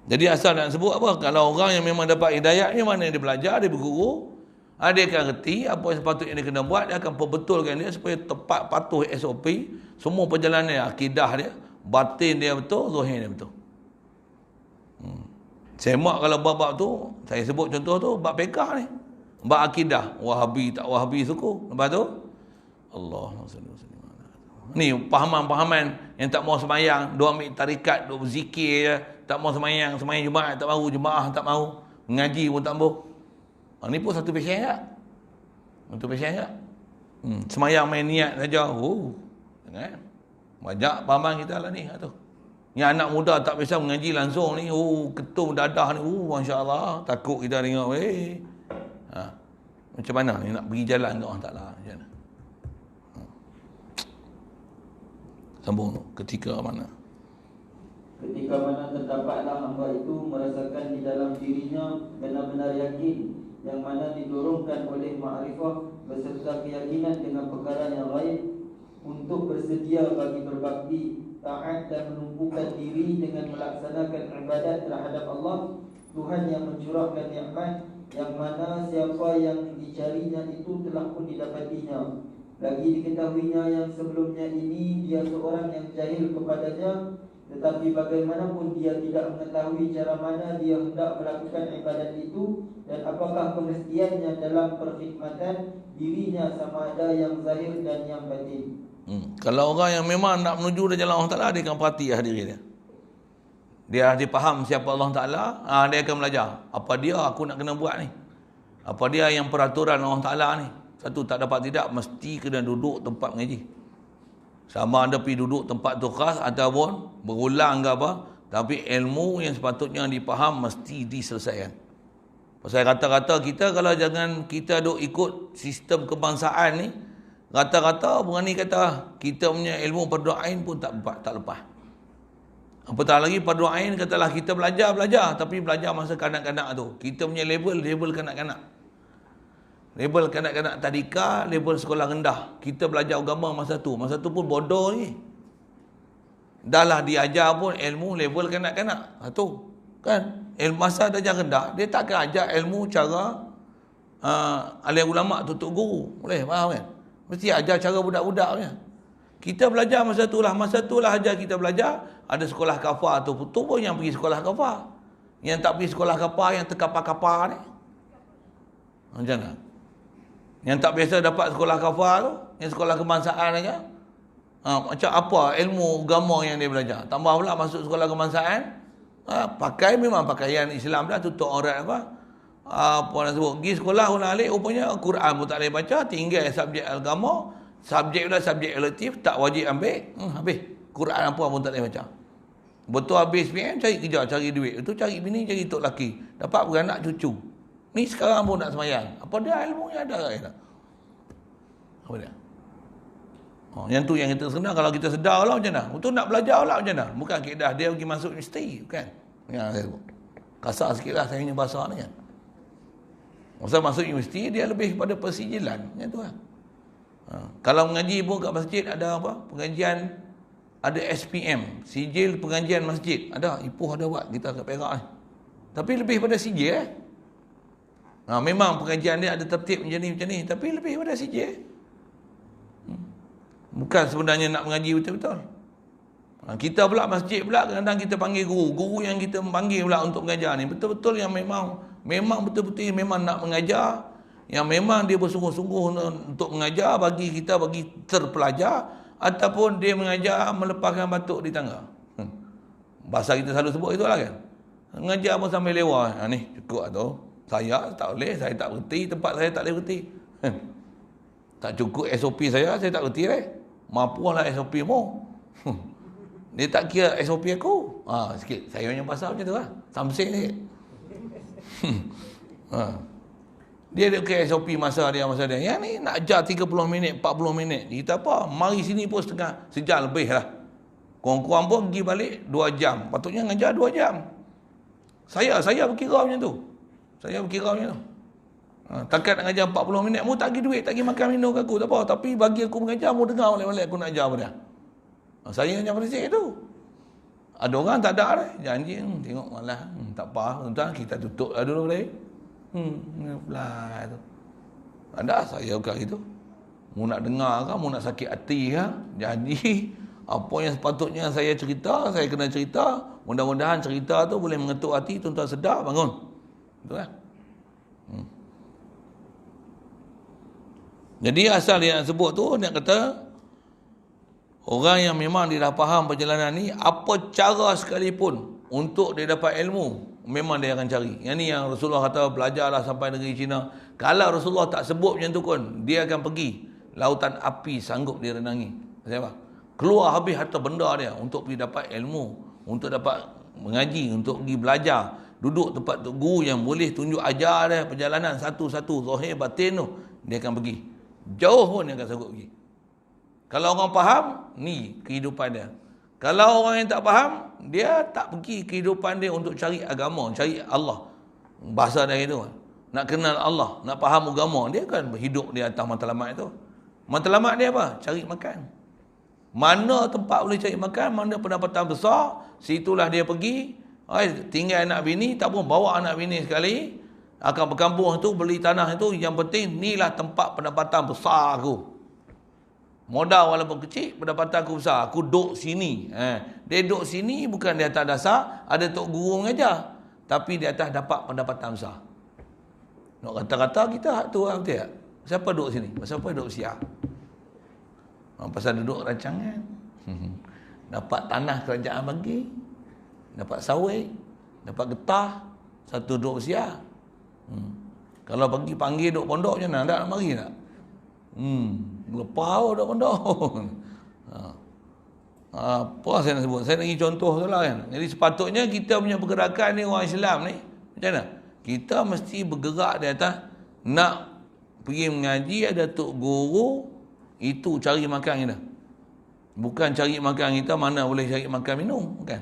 Jadi asal nak sebut apa? Kalau orang yang memang dapat hidayah ni, mana dia belajar, dia berguru, dia akan reti apa yang sepatutnya dia kena buat, dia akan perbetulkan dia supaya tepat patuh SOP, semua perjalanan dia, akidah dia, batin dia betul, zahir dia betul. Semak kalau bab-bab tu, saya sebut contoh tu, bab fiqh ni. Bab akidah, Wahabi tak Wahabi suku. Lepas tu, ni pahaman-pahaman yang tak mau sembahyang, duk ambil tarikat, duk berzikir je, tak mau sembahyang Jumaat tak mahu, jemaah tak mahu, mengaji pun tak mahu. Ni pun satu pasien tak? Satu pasien tak? Semayang main niat saja. Jangan. Banyak paman kita lah ni. Yang anak muda tak biasa mengaji langsung ni. Ketum dadah ni. Masya Allah. Takut kita tengok. Macam mana ni nak pergi jalan ke Allah Ta'ala? Macam mana? Sambung tu. Ketika mana
terdapatlah hamba itu merasakan di dalam dirinya benar-benar yakin, yang mana didorongkan oleh ma'rifah beserta keyakinan dengan perkara yang lain untuk bersedia bagi berbakti, taat dan menumpukan diri dengan melaksanakan ibadat terhadap Allah, Tuhan yang mencurahkan nikmat, yang mana siapa yang dicarinya itu telah pun didapatinya. Lagi diketahuinya yang sebelumnya ini dia seorang yang jahil kepadanya, tetapi bagaimanapun dia tidak mengetahui cara mana dia hendak melakukan ibadat itu dan apakah kemestiannya dalam perkhidmatan dirinya, sama ada yang zahir dan yang batin.
Kalau orang yang memang nak menuju ke jalan Allah Ta'ala, dia akan perhati diri dia. Dia faham siapa Allah Ta'ala, dia akan belajar. Apa dia aku nak kena buat ni? Apa dia yang peraturan Allah Ta'ala ni? Satu, tak dapat tidak, mesti kena duduk tempat mengaji. Sama ada pergi duduk tempat tu khas ataupun berulang ke apa, tapi ilmu yang sepatutnya dipaham mesti diselesaikan. Pasal rata-rata kita kalau jangan kita duk ikut sistem kebangsaan ni, rata-rata berani kata kita punya ilmu perdoain pun tak lepas. Apatah lagi perdoain katalah kita belajar, tapi belajar masa kanak-kanak tu. Kita punya level kanak-kanak. Label kanak-kanak tadika, label sekolah rendah. Kita belajar agama masa tu pun bodoh ni. Dahlah diajar pun ilmu level kanak-kanak. Satu. Kan? Masa darjah rendah, dia takkan ajar ilmu cara alim ulama tutup guru. Boleh faham kan? Mesti ajar cara budak-budak punya. Kita belajar masa tu lah ajar kita belajar. Ada sekolah kafar tu pun yang pergi sekolah kafar. Yang tak pergi sekolah kafar, yang terkapar-kapar ni. Macam mana? Yang tak biasa dapat sekolah kafar tu, yang sekolah kebangsaan aja. Macam apa ilmu agama yang dia belajar? Tambah pula masuk sekolah kebangsaan, pakai memang pakaian Islam dah, tutup aurat apa nak sebut. Pergi sekolah ulang alik, rupanya Quran pun tak boleh baca, tinggal subjek agama, subjek pula subjek relatif, tak wajib ambil, habis. Quran apa pun tak boleh baca. Betul habis PM, cari kerja, cari duit. Itu cari bini, cari tok laki. Dapat beranak cucu. Ni sekarang pun nak semayang. Apa dia ilmunya ada ke tak? Apa dia? Yang tu yang kita sedar. Kalau kita sedar lah macam mana? Betul nak belajar lah macam mana? Bukan keadaan dia pergi masuk universiti. Bukan. Yang saya sebut. Kasar sikit lah saya punya bahasa ni kan. Masa masuk universiti, dia lebih kepada persijilan. Yang tu lah. Kalau mengaji pun kat masjid ada apa? Pengajian, ada SPM. Sijil pengajian masjid. Ada. Ipoh ada buat kita kat Perak ni. Tapi lebih pada sijil memang pengajian dia ada tertib macam ni, tapi lebih pada sijil. Bukan sebenarnya nak mengaji betul-betul. Kita pula masjid pula kadang-kadang kita panggil guru yang kita panggil pula untuk mengajar ni betul-betul yang memang betul-betul memang nak mengajar, yang memang dia bersungguh-sungguh untuk mengajar, bagi kita bagi terpelajar, ataupun dia mengajar melepaskan batuk di tangga. Bahasa kita selalu sebut itulah kan. Mengajar pun sambil lewat. Ni cukup tu. Saya tak boleh, saya tak berhenti, tempat saya tak boleh berhenti. Tak cukup SOP saya tak berhenti Mampulah SOP mu. Dia tak kira SOP aku. Sikit, saya yang pasal macam tu lah. Samsing sikit. Dia ada kira SOP masa dia. Yang ni nak ajar 30 minit, 40 minit. Kita apa? Mari sini pun sejam lebih lah. Kurang-kurang pun pergi balik 2 jam. Patutnya ngajar 2 jam. Saya berkira macam tu. Takat nak ngajar 40 minit, mu tak pergi duit, tak pergi makan minum ke aku, tak apa. Tapi bagi aku mengajar, mu dengar balik-balik aku nak ajar apa dia. Saya macam prinsip tu. Ada orang tak ada dah. Janji, tengok malah. Tak apa, tuan-tuan, kita tutup lah dulu boleh. Belah tu. Ada, saya bukan gitu. Mu nak dengar ke, mu nak sakit hati ke, janji. Apa yang sepatutnya saya cerita, saya kena cerita. Mudah-mudahan cerita tu boleh mengetuk hati, tuan-tuan sedar, bangun. Betul kan? Jadi asal dia nak sebut tu, dia kata orang yang memang dia dah faham perjalanan ni, apa cara sekalipun untuk dia dapat ilmu, memang dia akan cari. Yang ni yang Rasulullah kata, belajarlah sampai negeri Cina. Kalau Rasulullah tak sebut macam tu pun, dia akan pergi. lautan api sanggup dia renangi. Siapa? Keluar habis harta benda dia untuk pergi dapat ilmu, untuk dapat mengaji, untuk pergi belajar. Duduk tempat tok guru yang boleh tunjuk ajar dia perjalanan satu-satu, zahir batin tu, dia akan pergi. Jauh pun dia akan sanggup pergi. Kalau orang faham, ni kehidupan dia. Kalau orang yang tak faham, dia tak pergi kehidupan dia untuk cari agama, cari Allah. Bahasa dia itu, nak kenal Allah, nak faham agama, dia kan hidup di atas matlamat itu. Matlamat dia apa? Cari makan. Mana tempat boleh cari makan, mana pendapatan besar, situlah dia pergi. Tinggal anak bini, tak pun bawa anak bini sekali, akan berkampung tu, beli tanah itu, yang penting inilah tempat pendapatan besar aku. Modal walaupun kecil, pendapatan aku besar, aku duduk sini. Dia duduk sini bukan di atas dasar ada tok guru mengajar, tapi di atas dapat pendapatan besar. Nak kata-kata kita hak tu orang betul tak? Siapa duduk sini? Siapa duduk siap? Pasal duduk rancangan. Dapat tanah kerajaan bagi, dapat sawit, dapat getah, satu duduk siap. Kalau pergi panggil duduk pondok macam mana? Tak nak mari tak? Lepau duduk pondok. Apa saya nak sebut? Saya nak bagi contoh tu lah kan. Jadi sepatutnya kita punya pergerakan ni orang Islam ni, macam mana? Kita mesti bergerak di atas nak pergi mengaji, ada tok guru, itu cari makan kita. Bukan cari makan kita mana boleh cari makan minum, bukan.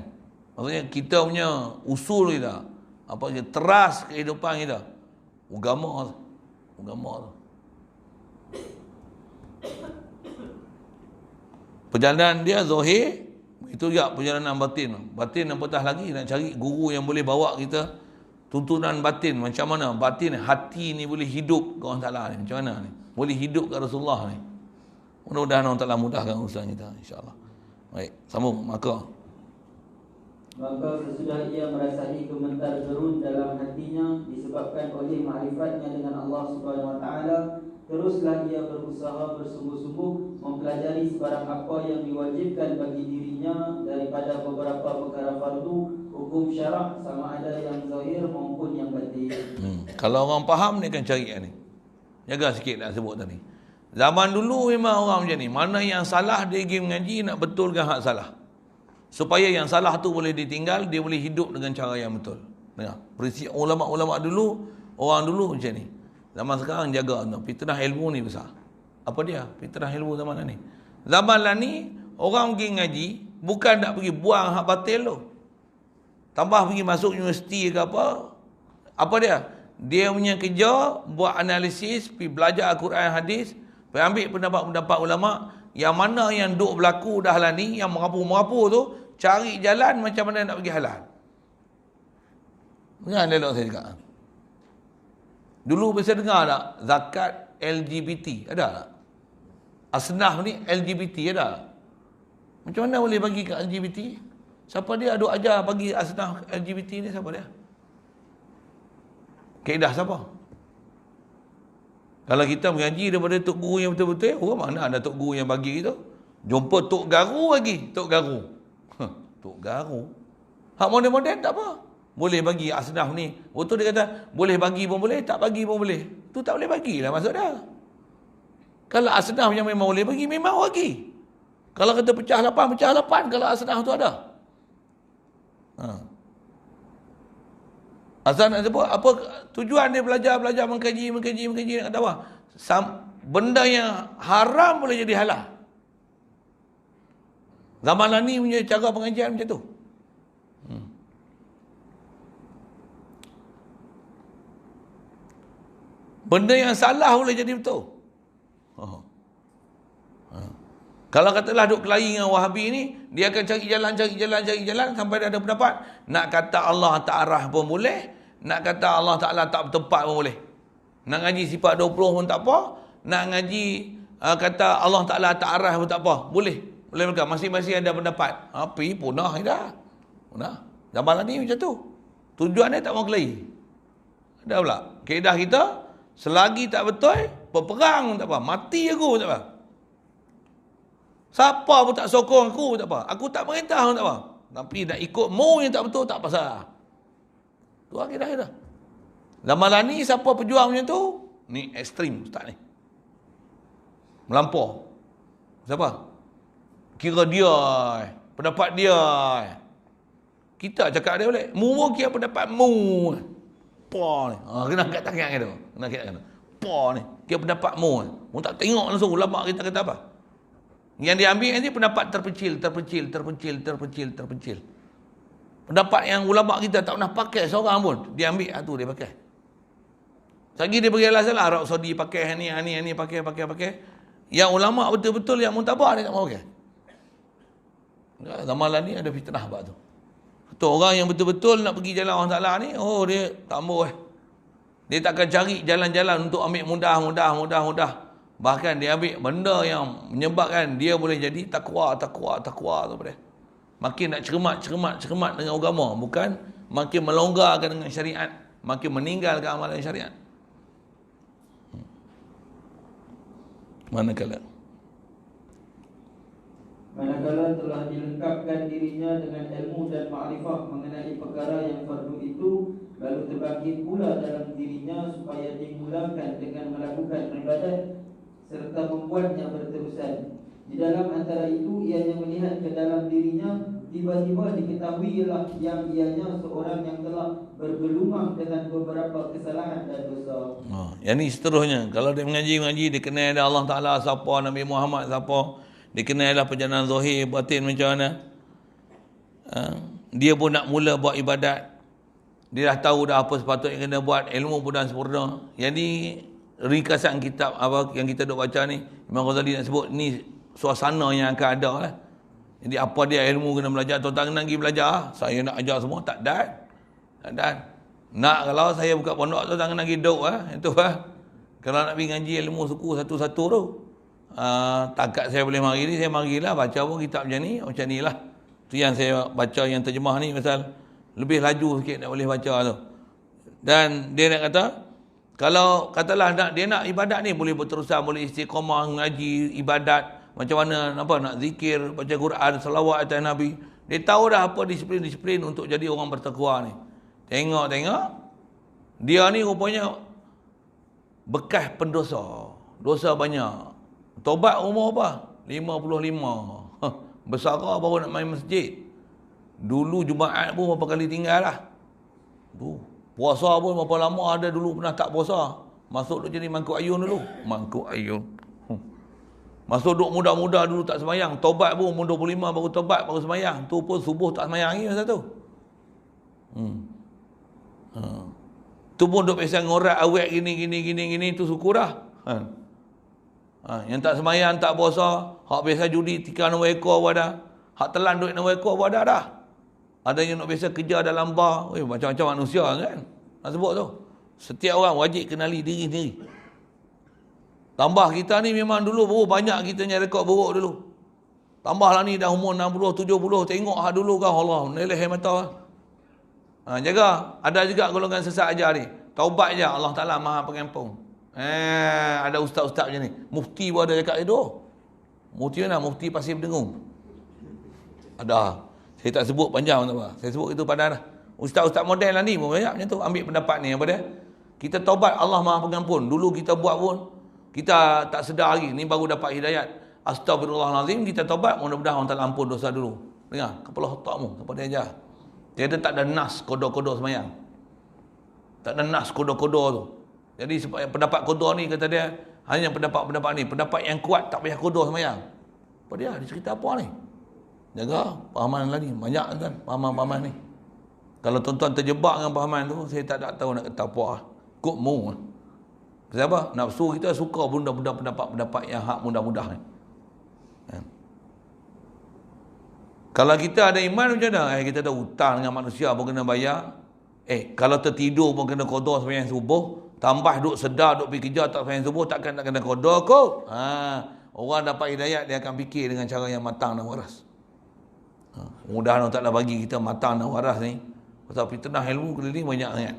Maksudnya kita punya usul kita, apa je teras kehidupan kita, agama tu. Perjalanan dia zahir, itu juga perjalanan batin. Batin apatah lagi nak cari guru yang boleh bawa kita tuntunan batin. Macam mana batin, hati ni boleh hidup ke orang Ta'ala ni, macam mana ni boleh hidup ke Rasulullah ni. Mudah-mudahan Allah Ta'ala mudahkan urusan kita, insyaAllah. Baik, sambung. Maka
sesudah ia merasai gemetar gerun dalam hatinya disebabkan oleh ma'rifatnya dengan Allah Subhanahu Wa Taala, teruslah ia berusaha bersungguh-sungguh mempelajari sebarang apa yang diwajibkan bagi dirinya daripada beberapa perkara fardu hukum syarak, sama ada yang zahir maupun yang batin.
Kalau orang faham dia akan cari yang ni. Jaga sikit nak sebut tadi. Zaman dulu memang orang macam ni. Mana yang salah dia pergi mengaji nak betulkan hak salah. Supaya yang salah tu boleh ditinggal, dia boleh hidup dengan cara yang betul. Dengar. Prinsip ulama-ulama dulu, orang dulu macam ni. Zaman sekarang jaga tu. Fitrah ilmu ni besar. Apa dia? Fitrah ilmu zaman ni. Zaman lah ni, orang pergi ngaji, bukan nak pergi buang hak batil tu. Tambah pergi masuk universiti ke apa. Apa dia? Dia punya kerja, buat analisis, pergi belajar Al-Quran hadis, pergi ambil pendapat-pendapat ulama, yang mana yang duk berlaku dah lah ni, yang merapu-merapu tu, cari jalan macam mana nak pergi halal. Jangan elok saya cakap. Dulu biasa dengar tak? Zakat LGBT. Ada tak? Asnaf ni LGBT ada tak? Macam mana boleh bagi ke LGBT? Siapa dia duk ajar bagi asnaf LGBT ni? Siapa dia? Kaedah siapa? Kalau kita mengaji daripada tok guru yang betul-betul, orang mana ada tok guru yang bagi itu? Jumpa tok garu lagi, tok garu. Tok garu. Hak modern-modern tak apa. Boleh bagi asnaf ni. Betul dia kata, boleh bagi pun boleh, tak bagi pun boleh. Tu tak boleh bagilah maksud dia. Kalau asnaf yang memang boleh bagi, memang bagi. Kalau kata pecah lapan kalau asnaf tu ada. Asal nak sebut apa tujuan dia belajar mengkaji nak kata apa? Benda yang haram boleh jadi halal. Zaman lah ni punya cara pengajian macam tu. Benda yang salah boleh jadi betul. Kalau katalah duk kelahi dengan Wahabi ni, dia akan cari jalan sampai dia ada pendapat. Nak kata Allah tak arah pun boleh, nak kata Allah Ta'ala tak bertempat pun boleh. Nak ngaji sifat 20 pun tak apa, nak ngaji kata Allah Ta'ala tak arah pun tak apa, boleh mereka, masing-masing ada pendapat. Api punah dah. Punah. Zaman ni macam tu. Tujuan dia tak mau kelahi. Ada pula. Kaedah kita, selagi tak betul, berperang pun tak apa. Mati aku pun tak apa. Siapa pun tak sokong aku pun tak apa. Aku tak perintah pun tak apa. Tapi nak ikut mu yang tak betul, tak pasal. Tu akidah kita. Zaman lah ni, siapa pejuang macam tu, ni ekstrim ustaz ni. Melampau. Siapa? Kira dia, pendapat dia. Kita cakap dia boleh. Mu kira pendapat mu. Pa ni. Kena angkat tangan dia tu. Kena angkat tangan tu. Pa ni. Kira pendapat mu. Mu tak tengok langsung ulama kita kata apa. Yang dia ambil nanti pendapat terpencil. Pendapat yang ulama kita tak pernah pakai seorang pun. Dia ambil, tu dia pakai. Lagi dia beri alasan lah, Arab Saudi pakai ni pakai. Yang ulama betul-betul yang muntabah dia tak mau pakai. Zaman ni ada fitnah bab tu. Tu orang yang betul-betul nak pergi jalan Allah Taala ni, dia tak mau Dia takkan cari jalan-jalan untuk ambil mudah. Bahkan dia ambil benda yang menyebabkan dia boleh jadi takwa tu pada. Makin nak cermat dengan agama, bukan makin melonggarkan dengan syariat, makin meninggalkan amalan syariat. Manakala
telah dilengkapkan dirinya dengan ilmu dan makrifah mengenai perkara yang fardu itu, lalu terbangkit pula dalam dirinya supaya dimulakan dengan melakukan ibadat serta membuatnya berterusan. Di dalam antara itu, ianya melihat ke dalam dirinya, tiba-tiba diketahuilah yang ianya seorang yang telah bergelumang dengan beberapa kesalahan dan dosa.
Yang ni seterusnya. Kalau dia mengaji, dia kenal ada Allah Ta'ala siapa, Nabi Muhammad siapa, dia kenal ada perjalanan zahir, batin macam mana. Dia pun nak mula buat ibadat. Dia dah tahu dah apa sepatutnya kena buat, ilmu pun dah sempurna. Yang ni ringkasan kitab apa yang kita duk baca ni, Imam Ghazali nak sebut ni suasana yang akan ada lah. Jadi apa dia ilmu kena belajar, tuan-tuan kena pergi belajar. Saya nak ajar semua, tak dan. Nak kalau saya buka pondok, tuan-tuan kena pergi duduk itu Kalau nak pergi ngaji ilmu suku satu-satu tu. Takat saya boleh mari ni, saya marilah baca pun kitab macam ni lah. Tu yang saya baca yang terjemah ni, pasal lebih laju sikit nak boleh baca tu. Dan dia nak kata, kalau katalah dia nak ibadat ni boleh berterusan, boleh istiqamah mengaji ibadat, macam mana nak zikir, baca Quran, selawat atas Nabi. Dia tahu dah apa disiplin-disiplin untuk jadi orang bertakwa ni. Tengok dia ni rupanya bekas pendosa, dosa banyak. Tobat umur apa? 55. Besar baru nak main masjid. Dulu Jumaat pun berapa kali tinggal lah. Puasa pun berapa lama ada dulu pernah tak puasa. Masuk duk jadi mangkuk ayun dulu. Masuk duk muda-muda dulu tak semayang. Tobat pun umur 25 baru tobat, baru semayang. Tu pun subuh tak semayang lagi masa tu. Tu pun duk biasa ngorat awet gini tu syukur dah. Yang tak semayang, tak puasa, hak biasa judi tikar nombor ekor pun ada. Hak telan duit nombor ekor pun ada dah. Ada yang nak biasa kerja dalam bar. Macam-macam manusia kan. Nak sebut tu. Setiap orang wajib kenali diri sendiri. Tambah kita ni memang dulu banyak kita yang rekod buruk dulu. Tambahlah ni dah umur 60, 70. Tengok hak dulu kau, Allah, neleh mata. Jaga. Ada juga golongan sesat ajar ni. Taubat je, Allah Ta'ala Maha Pengampun. Ada ustaz-ustaz macam ni. Mufti pun ada cakap itu. Mufti mana? Mufti Pasir Pendengung. Ada. Saya tak sebut panjang tak apa. Saya sebut itu padan lah. Ustaz-ustaz model lah ni pun banyak macam tu. Ambil pendapat ni. Apa dia? Kita taubat, Allah Maha Pengampun. Dulu kita buat pun, kita tak sedar lagi. Ni baru dapat hidayat. Astagfirullahalazim. Kita taubat, mudah-mudahan Allah Ta'ala ampun dosa dulu. Dengar, kepala otakmu. Apa dia ajar? Dia tak ada nas kodok-kodok semayang. Tak ada nas kodok-kodok tu. Jadi pendapat kodok ni kata dia, hanya pendapat-pendapat ni. Pendapat yang kuat tak payah kodok semayang. Apa dia? Dia cerita apa ni? Jaga pahaman lagi. Banyak kan pahaman-pahaman ni. Kalau tuan-tuan terjebak dengan pahaman tu, saya tak tahu nak kata apa. Kut mu. Kenapa? Nafsu kita suka benda-benda pendapat-pendapat yang hak mudah-mudah ni. Kalau kita ada iman macam mana? Kita ada hutang dengan manusia pun kena bayar. Kalau tertidur pun kena qada sembahyang subuh. Tambah duk sedar, duk pergi kerja tak sembahyang subuh, takkan tak kena qada kot. Orang dapat hidayat, dia akan fikir dengan cara yang matang dan waras. Mudah-mudahan Allah Ta'ala bagi kita matang dan waras ni. Pasal fitnah ilmu keliling banyak sangat.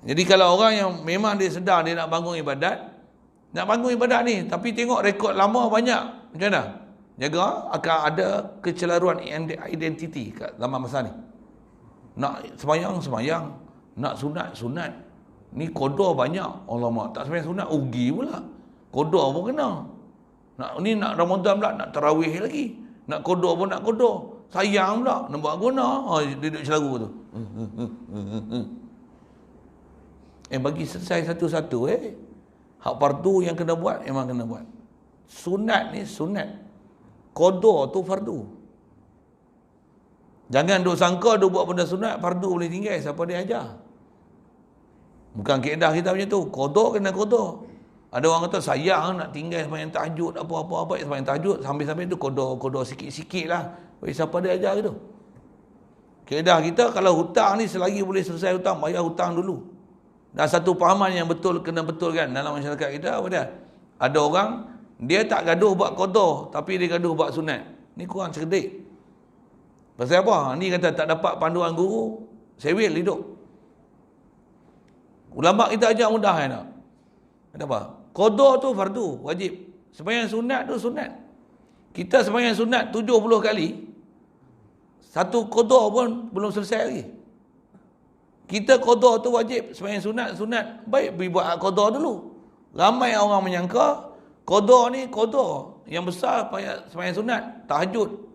Jadi kalau orang yang memang dia sedar dia nak bangun ibadat ni, tapi tengok rekod lama banyak, macam mana? Jaga akan ada kecelaruan identiti kat zaman masa ni. Nak semayang, nak sunat. Ni qada banyak. Alamak, tak semayang sunat rugi pula. Qada pun kena. Nak Ramadan pula, nak tarawih lagi. Nak qada pun nak qada. Sayang pula, nak buat guna. Dia duduk celaru tu. Bagi selesai satu-satu hak fardu yang kena buat, memang kena buat. Sunat ni sunat. Qada tu fardu. Jangan duk sangka duk buat benda sunat, fardu boleh tinggal. Siapa dia ajar? Bukan kaedah kita macam tu. Qada kena qada. Ada orang kata sayang nak tinggal sembahyang tahajud, apa-apa sembahyang tahajud, sambil-sambil tu qada sikit-sikit lah. Siapa dia ajar gitu? Kaedah kita kalau hutang ni selagi boleh selesai hutang, bayar hutang dulu. Dan satu pahaman yang betul, kena betulkan dalam masyarakat kita apa dia? Ada orang dia tak gaduh buat qada, tapi dia gaduh buat sunat. Ni kurang cerdik. Pasal apa? Ni kata tak dapat panduan guru, sewil hidup. Ulama kita ajar mudah kan tak? Kata apa? Qada tu fardu, wajib. Sembahyang sunat tu sunat. Kita sembahyang sunat 70 kali, satu qada pun belum selesai lagi. Kita qada tu wajib, sembahyang sunat. Baik pergi buat qada dulu. Ramai orang menyangka qada ni qada yang besar sembahyang sunat, tahajud.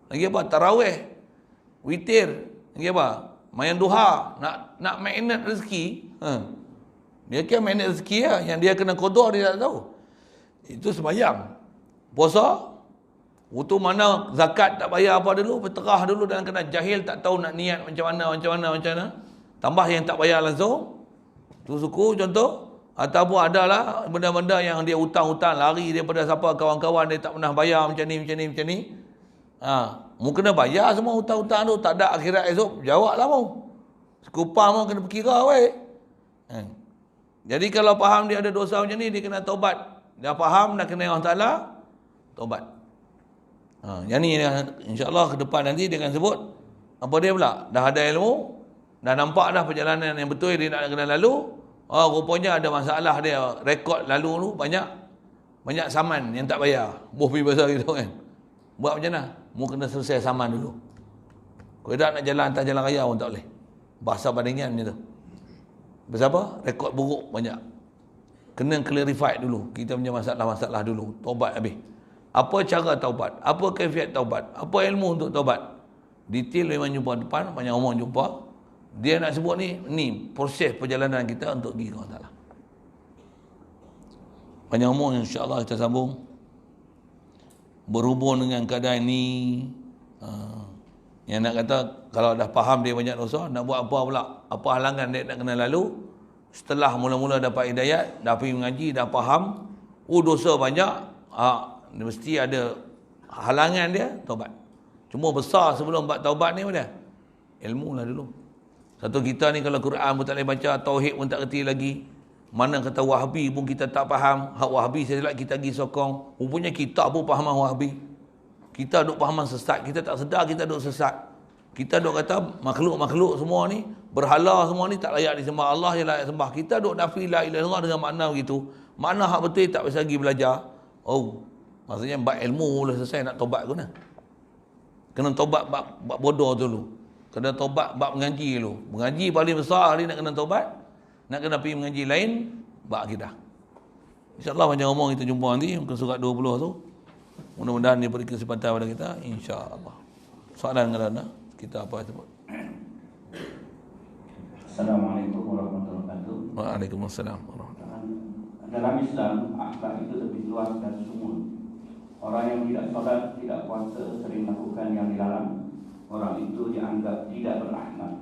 Lagi apa? Tarawih, witir, lagi apa? Mayan duha, nak magnet rezeki. Dia kira magnet rezeki lah. Yang dia kena qada dia tak tahu. Itu sembahyang. Puasa, waktu mana zakat tak bayar apa dulu, berterah dulu dalam keadaan jahil, tak tahu nak niat macam mana. Tambah yang tak bayar langsung. Tu suku contoh. Ataupun adalah benda-benda yang dia hutang-hutang, lari daripada siapa kawan-kawan dia tak pernah bayar macam ni. Mu kena bayar semua hutang-hutang tu. Tak ada akhirat esok, jawablah mu. Sekupang mu kena berkira weh. Jadi kalau faham dia ada dosa macam ni, dia kena taubat. Dia faham dah kena Allah Ta'ala, taubat. Yang ni insyaAllah ke depan nanti dia akan sebut apa dia pula. Dah ada ilmu, dah nampak dah perjalanan yang betul dia nak kena lalu. Rupanya ada masalah dia. Rekod lalu tu banyak saman yang tak bayar. Pergi bahasa gitu kan. Buat macam mana? Mu kena selesai saman dulu. Kalau tak nak jalan atas jalan raya pun tak boleh. Bahasa bandingan macam tu. Pasal apa? Rekod buruk banyak. Kena clarify dulu. Kita punya masalah-masalah dulu. Taubat habis. Apa cara taubat? Apa kaifiat taubat? Apa ilmu untuk taubat? Detail memang jumpa depan, banyak orang jumpa. Dia nak sebut ni proses perjalanan kita untuk pergi ke Allah Ta'ala. Banyak umur insya-Allah kita sambung. Berhubung dengan keadaan ini, yang nak kata kalau dah faham dia banyak dosa, nak buat apa pula? Apa halangan dia nak kena lalu? Setelah mula-mula dapat hidayat, dah pergi mengaji, dah faham, dosa banyak, mesti ada halangan dia, taubat. Cuma besar sebelum buat taubat ni apa dia? Ilmu lah dulu. Satu kita ni kalau Quran pun tak boleh baca, tauhid pun tak kerti lagi. Mana kata Wahabi pun kita tak faham. Hak Wahabi saya silap kita pergi sokong. Rupanya kita pun fahaman Wahabi. Kita duk fahaman sesat. Kita tak sedar kita duk sesat. Kita duk kata makhluk-makhluk semua ni, berhala semua ni tak layak disembah. Allah je layak sembah. Kita duk nafi la ilaha illallah dengan makna begitu. Makna hak betul tak bisa lagi belajar. Maksudnya bab ilmu lah selesai nak tobat ke mana? Kena tobat bab bodoh dulu. Kena tobat bab mengaji dulu. Mengaji paling besar ni nak kena tobat. Nak kena pergi mengaji lain, bab akidah. InsyaAllah panjang omong kita jumpa nanti muka surat 20 tu. Mudah-mudahan dia beri kesempatan pada kita, insya-Allah. Soalan kerana kita apa sebut?
Assalamualaikum warahmatullahi wabarakatuh.
Waalaikumsalam warahmatullahi wabarakatuh.
Dalam Islam, akhlak itu lebih luas dan sumur. Orang yang tidak solat, tidak puasa, sering melakukan yang dilarang, orang itu dianggap tidak berakhlak.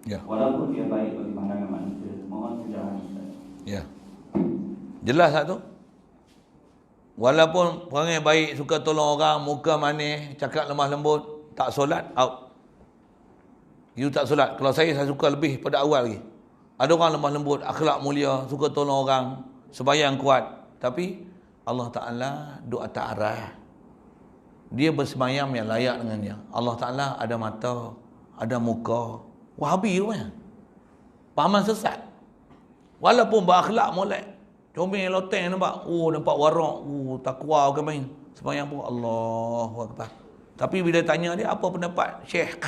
Ya.
Walaupun dia baik bagi pandangan manusia. Mohon penjelasan Ustaz.
Ya. Jelas tak tu? Walaupun perangai baik, suka tolong orang, muka manis, cakap lemah lembut, tak solat, out. You tak solat. Kalau saya suka lebih pada awal lagi. Ada orang lemah lembut, akhlak mulia, suka tolong orang, sembahyang kuat. Tapi Allah Ta'ala duk atas arah. Dia bersemayam yang layak dengannya. Allah Ta'ala ada mata, ada muka. Wahabi rupanya. Pahaman sesat. Walaupun berakhlak molek. Comel loteng nampak. Nampak warak. Takwa ke main. Sembahyang pun Allahu Akbar. Tapi bila tanya dia apa pendapat Syekh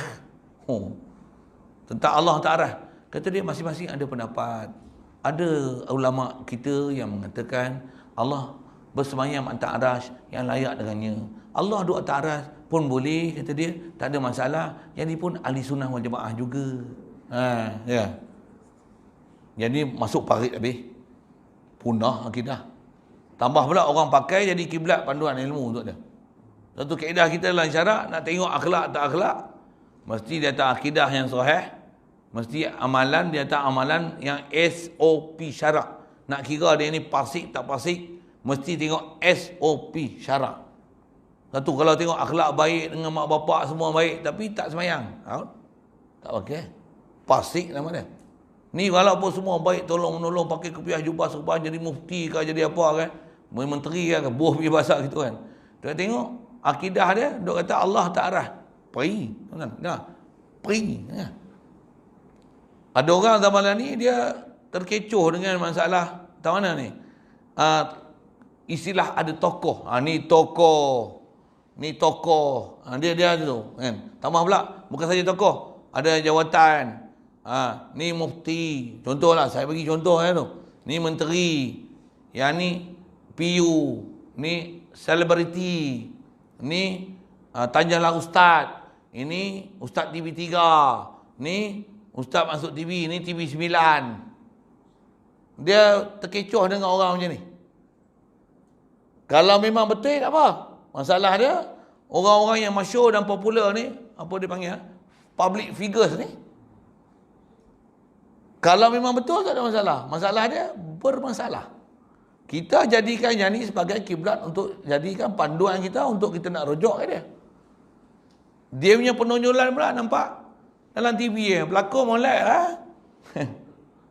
tentang Allah Ta'ala, kata dia masing-masing ada pendapat. Ada ulama kita yang mengatakan Allah bersemayam atas aras yang layak dengannya. Allah duduk atas aras pun boleh, kata dia, tak ada masalah. Jadi pun ahli sunnah wal jamaah juga. Ya. Jadi masuk parit habis. Punah akidah. Tambah pula orang pakai jadi kiblat panduan ilmu untuk dia. Satu kaedah kita dalam syarak, nak tengok akhlak tak akhlak, mesti di atas akidah yang sahih, mesti amalan di atas amalan yang SOP syarak. Nak kira dia ni fasik tak fasik, mesti tengok SOP syarak. Satu, kalau tengok akhlak baik dengan mak bapak semua baik, tapi tak semayang, tak pakai, fasik nama dia. Ni walaupun semua baik, tolong-menolong, pakai kopiah jubah serban, jadi mufti ke, jadi apa kan, menteri kan, boh pergi bahasa gitu kan. Dia tengok akidah dia, dia kata Allah tak arah, pergi, pergi. Ada orang zaman ni dia terkecoh dengan masalah, tahu mana ni? Istilah ada tokoh, ni tokoh, ni tokoh, dia tu kan. Tambah pula bukan saja tokoh, ada jawatan, ni mufti, contohlah saya bagi contoh tu, ni menteri, yang ni PU, ni selebriti, ni Tanjahlah Ustaz, ini Ustaz TV3, ni Ustaz masuk TV, ni TV9. Dia terkecoh dengan orang macam ni. Kalau memang betul tak apa. Masalah dia, orang-orang yang masyhur dan popular ni, apa dia panggil, public figures ni, kalau memang betul tak ada masalah. Masalah dia bermasalah. Kita jadikan yang ni sebagai kiblat untuk jadikan panduan kita untuk kita nak rujuk ke dia. Dia punya penonjolan pula nampak dalam TV pelakon molek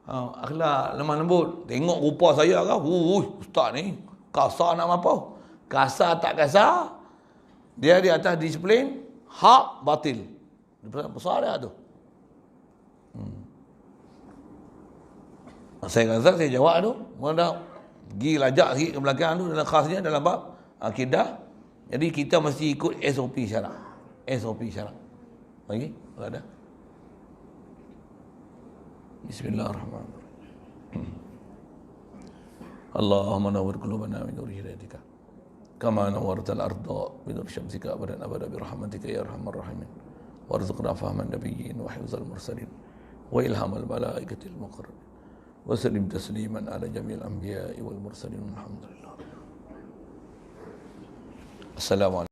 akhlak lemah lembut. Tengok rupa saya kan, ustaz ni kasar nak apa? Kasar tak kasar, dia di atas disiplin hak batil. Besar dia tu. Saya kata, saya jawab tu, mana pergi lajak sikit ke belakang tu, dalam khasnya dalam bab akidah. Jadi kita mesti ikut SOP syarak. SOP syarak. Lagi? Kalau ada? Bismillahirrahmanirrahim. Allahumma nawwir qulubana min nuri hidayatika kama nawwartal arda bi nur syamsika abadan abada bi rahmatika ya arhamar rahimin. Warzuqna fahman nabiyyin wa hifzal mursalin wa ilhamal malaikatil muqarrabin. وسلم تسليما على جميع الأنبياء والمرسلين. الحمد لله. السلام عليكم.